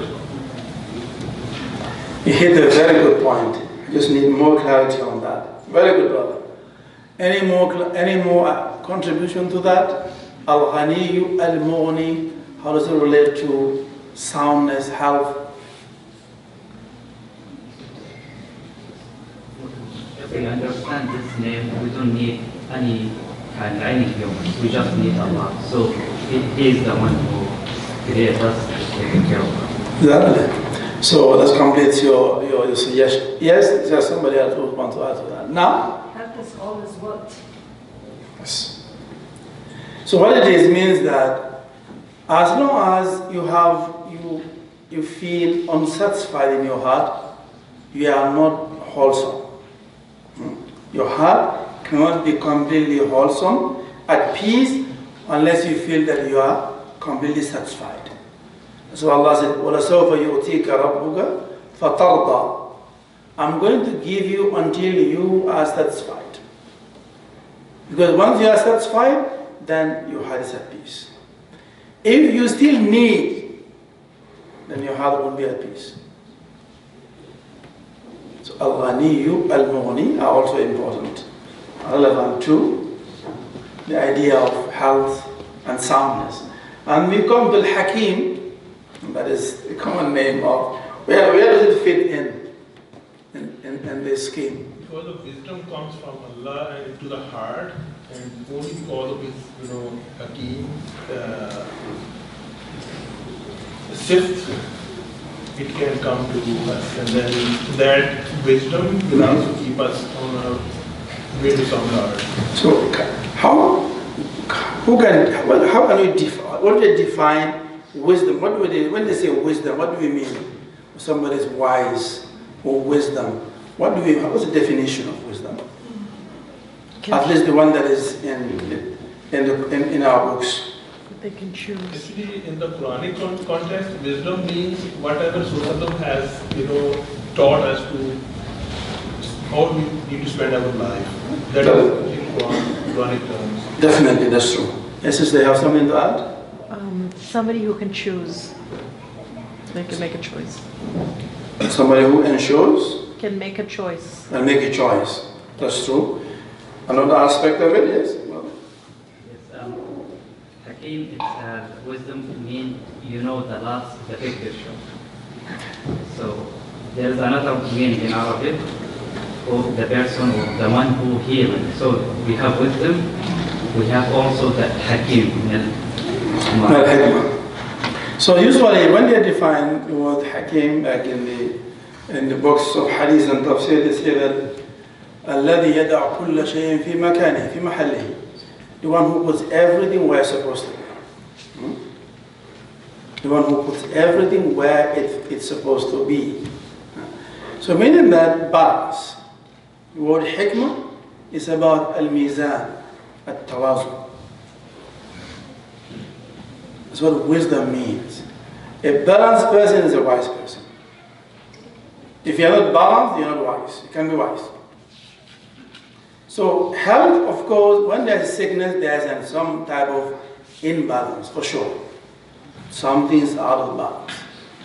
You hit a very good point. I just need more clarity on that. Very good, brother. Any more contribution to that? Al-ghaniyu, al-mughni, how does it relate to soundness, health? If we understand this name, we don't need any humans. We just need Allah. So He is the one who created us to take care of us. Exactly. So that completes your suggestion. Yes, there's somebody else who wants to add to that. Now? That has always worked. Yes. So what it is means that as long as you feel unsatisfied in your heart, you are not wholesome. Your heart cannot be completely wholesome, at peace, unless you feel that you are completely satisfied. So Allah said, وَلَسَوْفَ يُؤْتِيكَ رَبُّكَ فَتَرْضَى. I'm going to give you until you are satisfied. Because once you are satisfied, then your heart is at peace. If you still need, then your heart won't be at peace. So al-ghaniyu, al-mughni are also important, relevant to the idea of health and soundness. And we come to al-hakim, that is the common name of, where does it fit in this scheme? Because the wisdom comes from Allah and into the heart, and only because of his, hakim, sift, it can come to us, and then that wisdom will also keep us on our way to some heart. So how can we define, what do they define wisdom? When they say wisdom, what do we mean? Somebody is wise or wisdom. What's the definition of wisdom? At least the one that is in our books. They can choose. Actually, in the Quranic context, wisdom means whatever Rasulullah has, taught us to how we need to spend our life. That is in Quranic terms. Definitely, that's true. Yes, they have something to add? Somebody who can choose. They can make a choice. Somebody who ensures Can make a choice. and make a choice. That's true. Another aspect of it, yes. Well, Yes, Hakim, it's wisdom mean the big picture. So there is another meaning in Arabic of the person or the one who healing. So we have wisdom, we have also the Hakim. al-hikmah. So usually when they define the word hakim, like in the books of hadith and tafsir, they say that الذي يدع كل شيء في مكانه في محله, the one who puts everything where it's supposed to be. The one who puts everything where it's supposed to be. So meaning that balance. The word hikmah is about al-mizan, al-tawazun. That's what wisdom means. A balanced person is a wise person. If you're not balanced, you're not wise. You can't be wise. So health, of course, when there's sickness, there's some type of imbalance, for sure. Something's out of balance.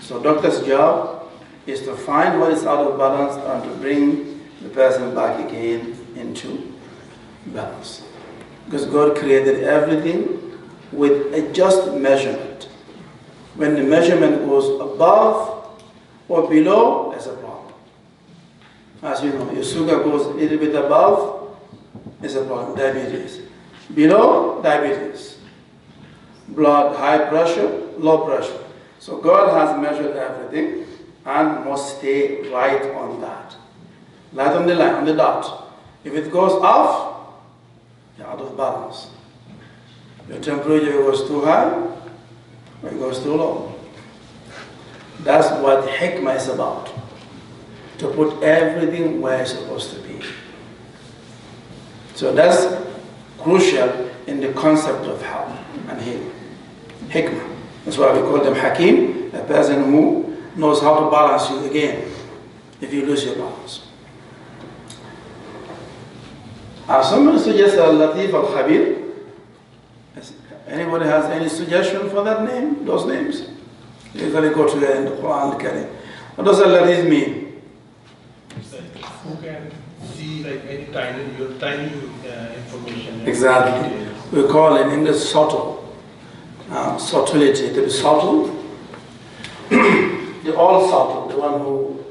So doctor's job is to find what is out of balance and to bring the person back again into balance. Because God created everything with a just measurement. When the measurement goes above or below, there's a problem. As you know, your sugar goes a little bit above, there's a problem, diabetes. Below, diabetes. Blood, high pressure, low pressure. So God has measured everything and must stay right on that. Right on the line, on the dot. If it goes off, you're out of balance. Your temperature goes too high, or it goes too low. That's what hikmah is about. To put everything where it's supposed to be. So that's crucial in the concept of health and healing. Hikmah. That's why we call them Hakim, a person who knows how to balance you again if you lose your balance. Someone suggests Al-Latif Al-Khabir. Anybody has any suggestion for that name, those names? You usually go together in the Quran Al-Karim. What does Al-Latif mean? Who can see like any tiny information? Exactly. We call in English subtle. Subtlety, to be subtle. The all subtle, the one who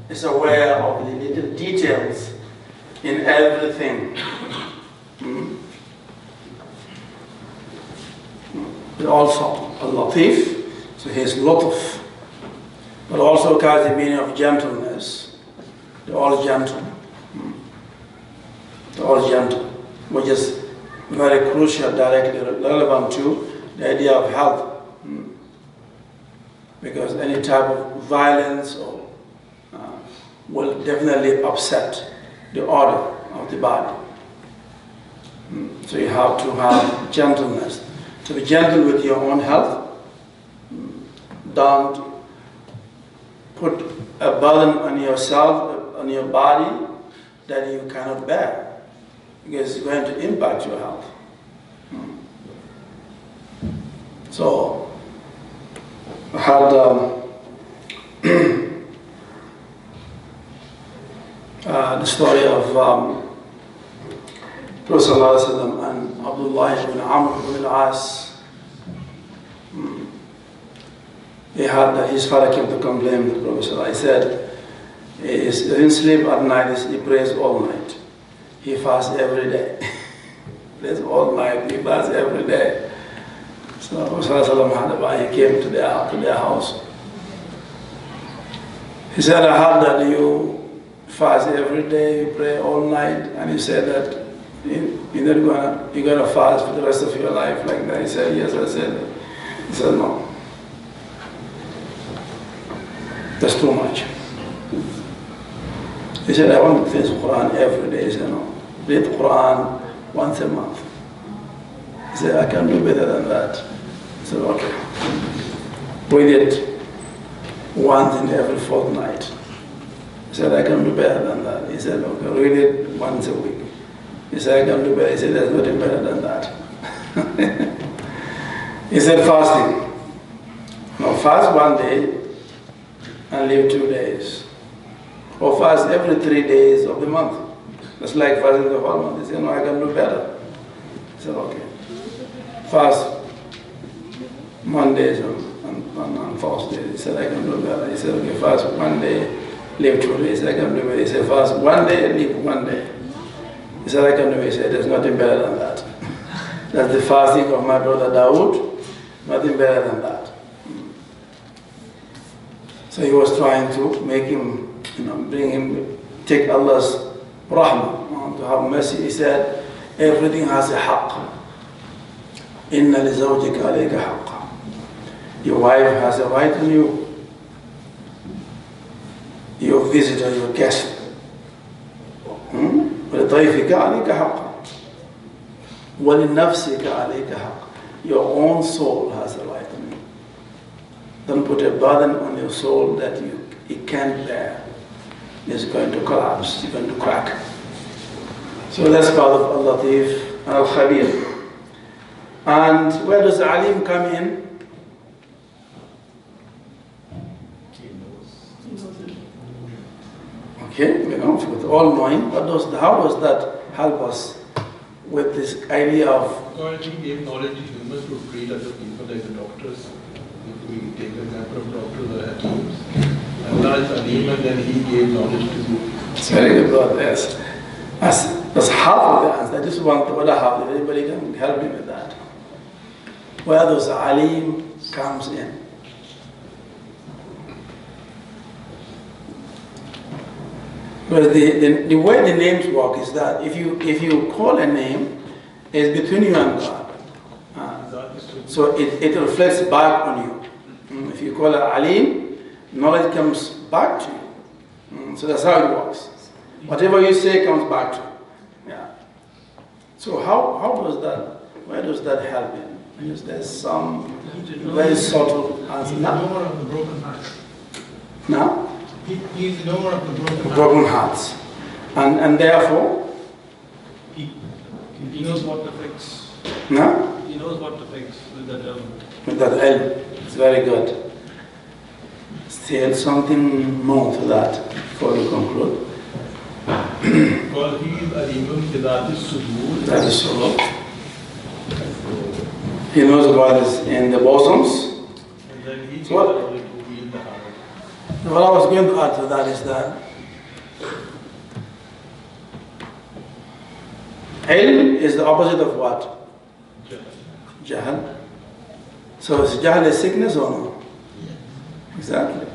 is aware of the little details in everything. The all subtle. Al-Latif, so he is Lutf, but also carries the meaning of gentleness. The all gentle. The all gentle, which is very crucial, directly relevant to the idea of health. Because any type of violence or, will definitely upset the order of the body. So you have to have gentleness. To be gentle with your own health. Don't put a burden on yourself, on your body, that you cannot bear, because it's going to impact your health. So, I had the story of Prophet ﷺ and Abdullah ibn Amr ibn al-As. He had his father came to complain with the Prophet. He said, he didn't sleep at night, he prays all night. He fasts every day. He prays all night, he fasts every day. So Prophet he came to their house. He said, I heard that you fast every day, you pray all night, and he said that you're gonna fast for the rest of your life like that. He said, yes, I said. He said, no. That's too much. He said, I want to finish the Quran every day. He said, no. Read the Quran once a month. He said, I can do better than that. I said, okay. Read it once in every fortnight. He said, I can do better than that. He said, okay, read it once a week. He said, I can do better. He said, there's nothing better than that. He said, fasting. No, fast one day and live 2 days. Or fast every 3 days of the month. That's like fasting the whole month. He said, no, I can do better. He said, okay. Fast Mondays and Thursdays. He said, I can do better. He said, okay, fast one day, live 2 days. I can do better. He said, fast one day, live 1 day. He said, I can do it. He said, there's nothing better than that. That's the fasting of my brother Dawood. Nothing better than that. So he was trying to make him, bring him, take Allah's rahmah, to have mercy. He said, everything has a haqq. Inna li zawjika alayka haqqa. Your wife has a right on you. Your visitor, your guest. ولطيفك عليك حقا ولنفسك عليك حقا. Your own soul has a right on you. Don't put a burden on your soul that it can't bear. It's going to collapse, it's going to crack. So that's part of Al-Latif and Al-Khabir. And where does Alim come in? Okay, with all knowing, how does that help us with this idea of... God gave knowledge to humans to treat other people like the doctors. We take the example of doctors or hakims. Allah is Alim, and then He gave knowledge to you. It's very good, brother, yes. That's half of the answer. I just want the other half, if anybody can help me with that. Where does Alim comes in? But the way the names work is that if you call a name, it's between you and God. So it reflects back on you. If you call it Alim, knowledge comes back to you. So that's how it works. Whatever you say comes back to you. Yeah. So how does that, where does that help in? Because there's some very subtle answer. He's the knower of the broken hearts. Now? He's the knower of the broken hearts. Broken hearts. And therefore? He knows what to fix. No? He knows what to fix with that With that help. It's very good. Still something more to that before you conclude. Because he is Alimul Bidat Sudur. That is so. He knows what is in the bosoms. And then he is What? able to heal the heart. What I was going to add to that is that ilm is the opposite of what? Jahl. So is jahl a sickness or no? Exactly.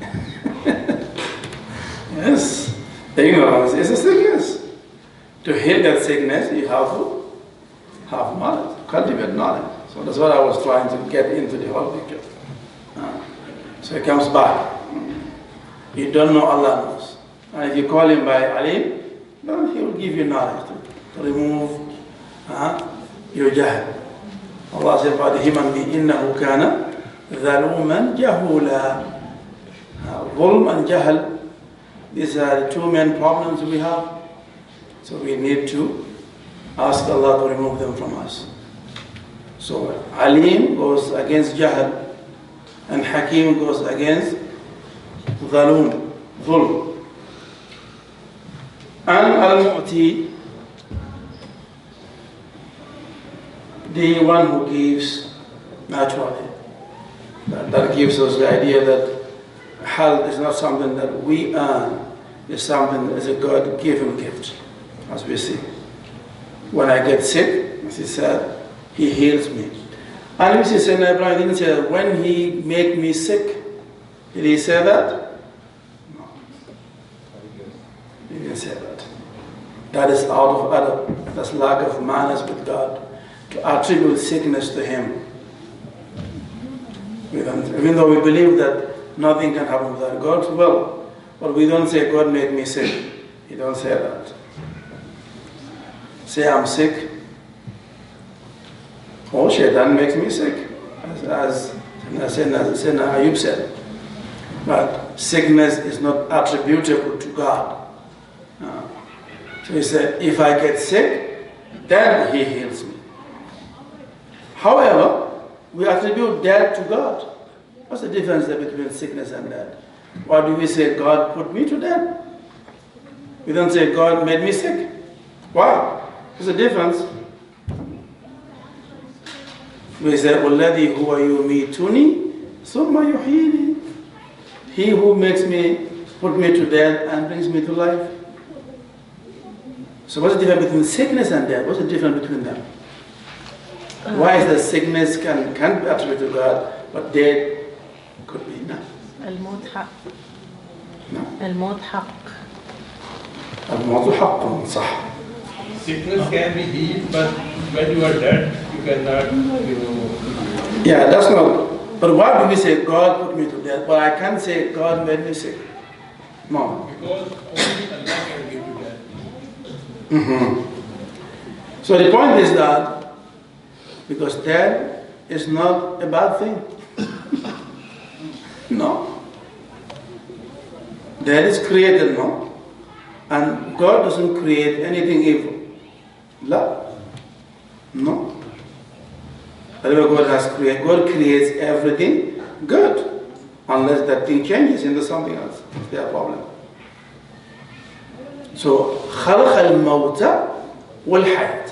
Yes. Ignorance is a sickness. To heal that sickness, you have to have knowledge, cultivate knowledge. So that's what I was trying to get into the whole picture. So it comes back. You don't know, Allah knows. And if you call him by Alim, then he will give you knowledge to remove your jahl. Allah said about the human being, إِنَّهُ كَانَ ظَلُومًا جَهُولًا. Zulm and jahl, these are the two main problems we have. So we need to ask Allah to remove them from us. So Alim goes against jahl, and Hakim goes against Zulm. And Al-Mu'ti, the one who gives naturally. That gives us the idea that health is not something that we earn, it's something that is a God-given gift, as we see. When I get sick, as he said, he heals me. And we see Sayyidina Ibrahim didn't say, when he made me sick, did he say that? No. He didn't say that. That is out of adab. That's lack of manners with God, to attribute sickness to him. Even though we believe that nothing can happen without God's will, but we don't say, God made me sick. You don't say that. Say, I'm sick. Oh, Shaitan makes me sick, as Sayyidina Ayub said. But sickness is not attributable to God. So he said, if I get sick, then he heals me. However, we attribute death to God. What's the difference there between sickness and death? Why do we say God put me to death? We don't say God made me sick. Why? There's a difference. We say, وَالَّذِي هُوَ يُمِيتُنِي ثُمَّ يُحْيِينِي. He who makes me, put me to death and brings me to life. So what's the difference between sickness and death? What's the difference between them? Why is that sickness can be attributed to God, but death could be not? الموت حق. No. الموت حق. الموت حق صح. Sickness can be healed, but when you are dead, you cannot, Yeah, that's not. But why do we say God put me to death? But I can't say God made me sick. No. because only Allah can give you that. So the point is that because death is not a bad thing. No. Death is created, no? And God doesn't create anything evil. No. Whatever God has created, God creates everything good. Unless that thing changes into something else. It's their problem. So, خلق الموت والحياة.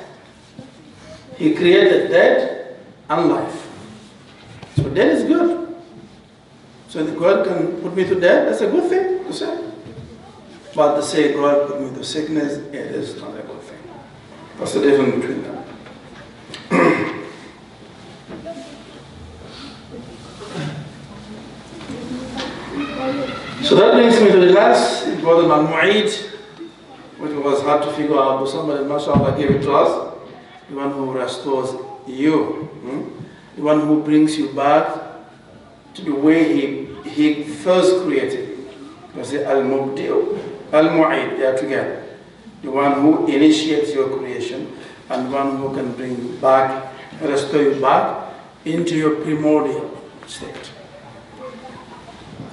He created death and life. So death is good. So if God can put me to death, that's a good thing to say. But to say God put me to sickness, it is not a good thing. What's the difference between them? So that brings me to the last important al-Mu'id, which was hard to figure out, but somebody, mashallah, gave it to us. The one who restores you. The one who brings you back to the way he first created. Because the Al-Mubdi'u, Al-Mu'id, they are together. The one who initiates your creation and one who can bring you back, restore you back into your primordial state.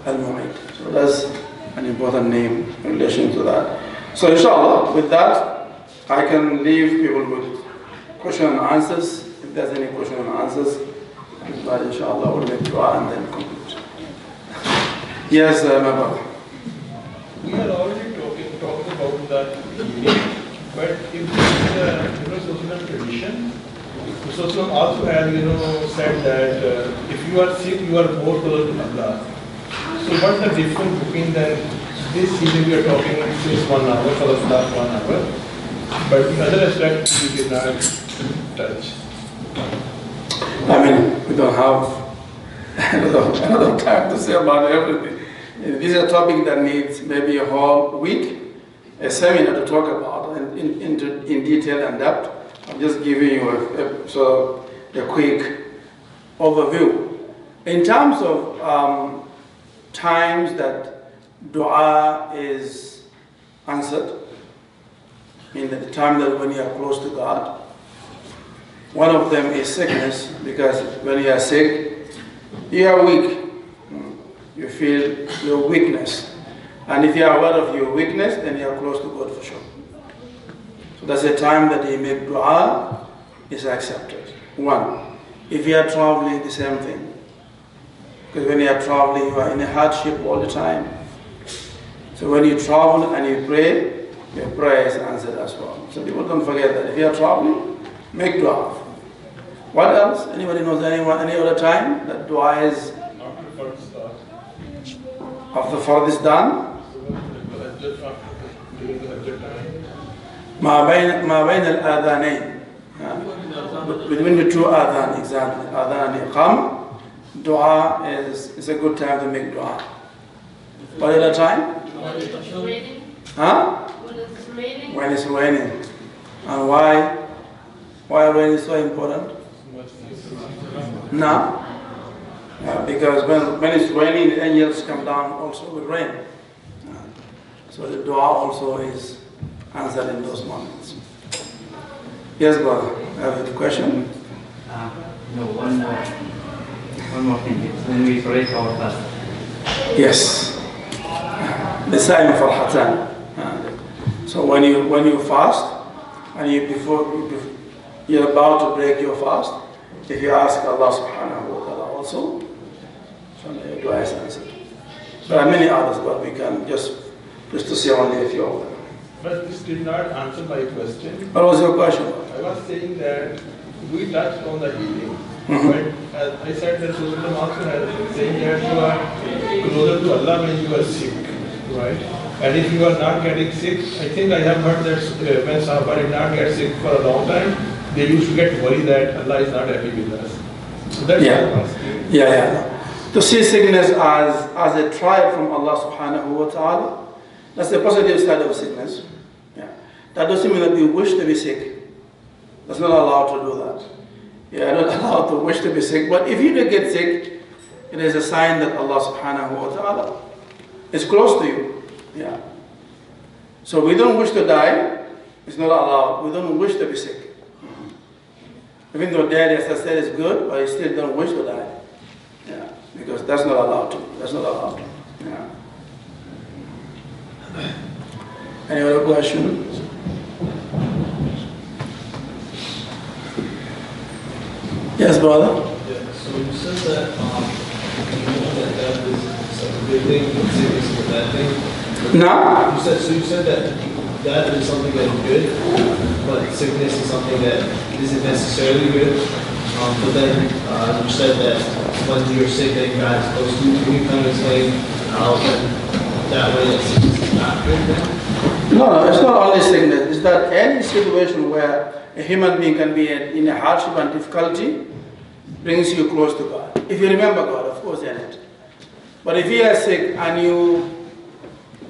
Al-Mu'id. So that's an important name in relation to that. So inshallah, with that, I can leave people with question and answers. If there's any question and answers, but inshallah we'll make dua and then conclude. Yes, my brother. We are already talking about that healing, but if this is a social tradition, the social also has said that if you are sick, you are more closer to Allah. So what's the difference between this healing we are talking since 1 hour for the last 1 hour, but the other aspect we did not touch? I mean, we don't have another time to say about everything. This is a topic that needs maybe a whole week, a seminar to talk about in detail and depth. I'm just giving you a quick overview. In terms of times that dua is answered, in the time that when you are close to God, one of them is sickness, because when you are sick, you are weak. You feel your weakness. And if you are aware of your weakness, then you are close to God for sure. So that's the time that you make dua is accepted. One, if you are traveling, the same thing. Because when you are traveling, you are in a hardship all the time. So when you travel and you pray, your prayer is answered as well. So people don't forget that. If you are traveling, make dua. What else? Anybody knows any other time that dua is after fard is done? ما بين الآذانين, between the two adhan, exactly. Adhan iqam, dua is a good time to make dua. What other time? When it's raining. Huh? When it's raining. When it's raining. And why rain is so important? No. Because when it's raining, the angels come down also with rain. So the dua also is answered in those moments. Yes, brother. Have a question? No, one more thing. It's when we break our fast. Yes. The sign for Hatan. So when you fast and before you're about to break your fast, if you ask Allah subhanahu wa ta'ala also, so your dua is answered. There are many others, but we can just to say only a few of them. But this did not answer my question. What was your question? I was saying that we touched on the healing, Mm-hmm. but as I said that Rasulullah also has saying that you are closer to Allah when you are sick, right? And if you are not getting sick, I think I have heard that when Sahaba did not get sick for a long time, they used to get worried that Allah is not happy with us. So that's what I'm asking. Yeah. To see sickness as a trial from Allah subhanahu wa ta'ala, that's the positive side of sickness. Yeah. That doesn't mean that we wish to be sick. That's not allowed to do that. Yeah, not allowed to wish to be sick. But if you do get sick, it is a sign that Allah subhanahu wa ta'ala is close to you. Yeah. So we don't wish to die, it's not allowed. We don't wish to be sick. Even though death, as I said, is good, but you still don't wish to die. Yeah. Because that's not allowed to. That's not allowed to. Yeah. Any other questions? Yes, brother? Yeah, so you said that that death is a good thing, sickness is a bad thing. No? You said that death is something that is good, but sickness is something that isn't necessarily good. But then you said that when you're sick, that God is close to you. Can you kind of explain how that way that sickness is not good then? No, it's not only sickness. It's that any situation where a human being can be in a hardship and difficulty brings you close to God. If you remember God, of course, in it. But if you are sick and you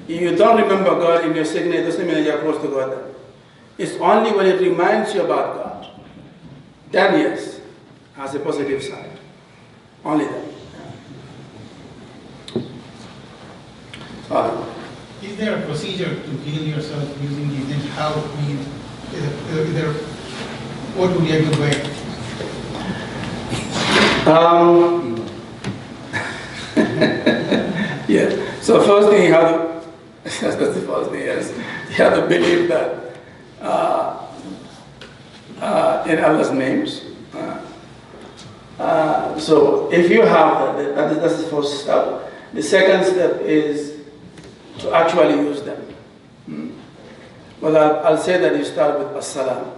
You don't remember God in your sickness, it doesn't mean that you're close to God then. It's only when it reminds you about God. Then yes, has a positive side. Only then. Is there a procedure to heal yourself using these? And how what would be a good way? Yeah. So first thing you have to, that's the first thing, yes. You have to believe that in Allah's names. So if you have that, that's the first step. The second step is to actually use them. Well, I'll say that you start with as-salam.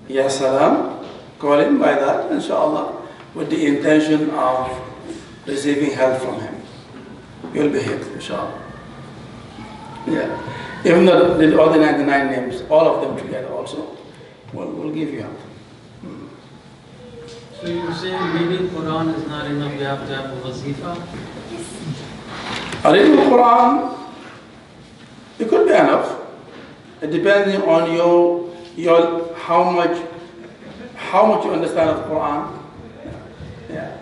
Ya salam, call him by that, inshallah, with the intention of receiving help from him. You'll be healed, inshallah. Yeah. Even though the other 99 names, all of them together also, will give you help. So you're saying reading Quran is not enough, you have to have a wazifa? Reading the Quran, it could be enough, depending on your how much you understand of Quran. Yeah.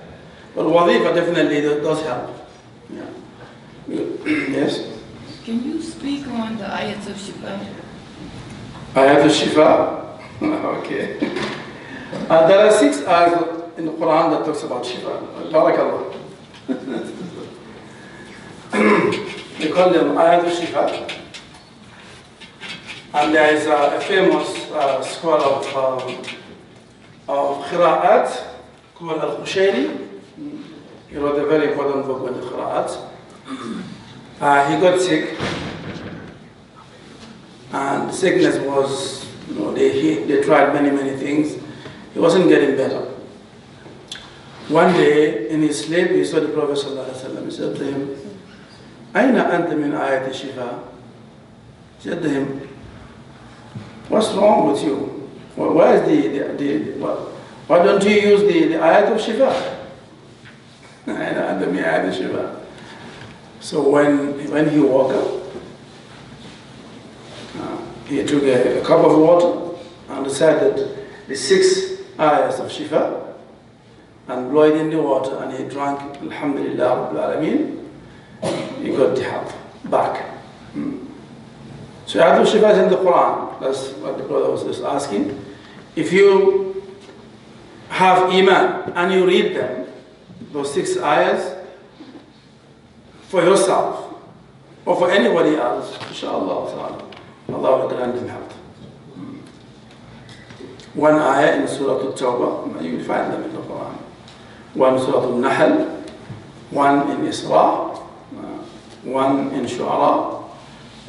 But wazifa definitely does help. Yeah. Yes? Can you speak on the ayats of Shifa? Ayat al-Shifa? Okay. There are 6 ayats in the Quran that talks about Shifa. Barakallah. They call them Ayat al-Shifa. And there is a famous scholar of Qira'at called Al-Qushayri. He wrote a very important book on the Qira'at. He got sick. And sickness was, they tried many things. He wasn't getting better. One day, in his sleep, he saw the Prophet ﷺ. He said to him, Aina anta min ayat shifa? He said to him, what's wrong with you? Why don't you use the ayat of shifa? Aina anta min ayat shifa? So when he woke up, he took a cup of water and recited the 6 ayahs of Shifa and blew it in the water, and he drank, Alhamdulillah Rabbil Alameen. He got the health back. So ayat of Shifa is in the Quran. That's what the brother was just asking. If you have Iman and you read them, those 6 ayahs, for yourself or for anybody else, inshallah, Allah will grant him health. One ayah in Surah Al-Tawbah, you will find them in the Quran. One Surah Al-Nahl, one in Isra, one in Shu'ara,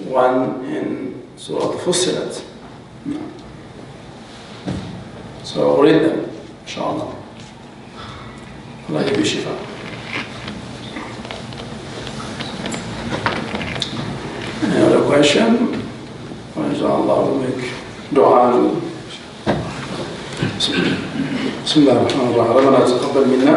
one in Surah Al-Fussilat. So read them, inshallah. Allah give you shifa. Any other question? Inshallah, we'll make dua. بسم الله الرحمن الرحيم. ربنا تقبل منا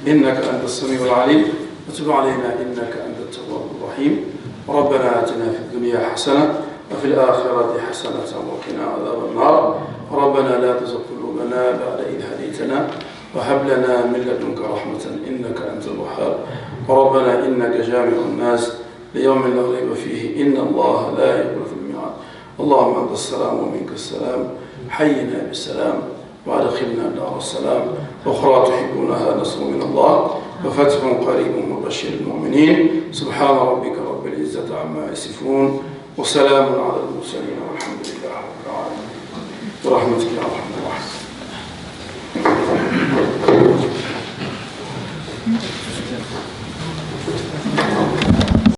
إنك أنت السميع العليم وتب علينا إنك أنت التواب الرحيم. ربنا آتنا في الدنيا حسنة وفي الآخرة حسنة وقنا عذاب النار. ربنا لا تزغ قلوبنا بعد إذ هديتنا وهب لنا من لدنك رحمة إنك أنت الوهاب. ربنا إنك جامع الناس ليوم لا ريب فيه إن الله لا يخلف الميعاد. اللهم أنت السلام ومنك السلام حينا بالسلام وادخلنا دار السلام. أخرى تحبونها نصر من الله وفتح قريب وبشر المؤمنين. سبحان ربك رب العزة عما يصفون وسلام على المرسلين والحمد لله رب العالمين برحمتك يا أرحم الراحمين.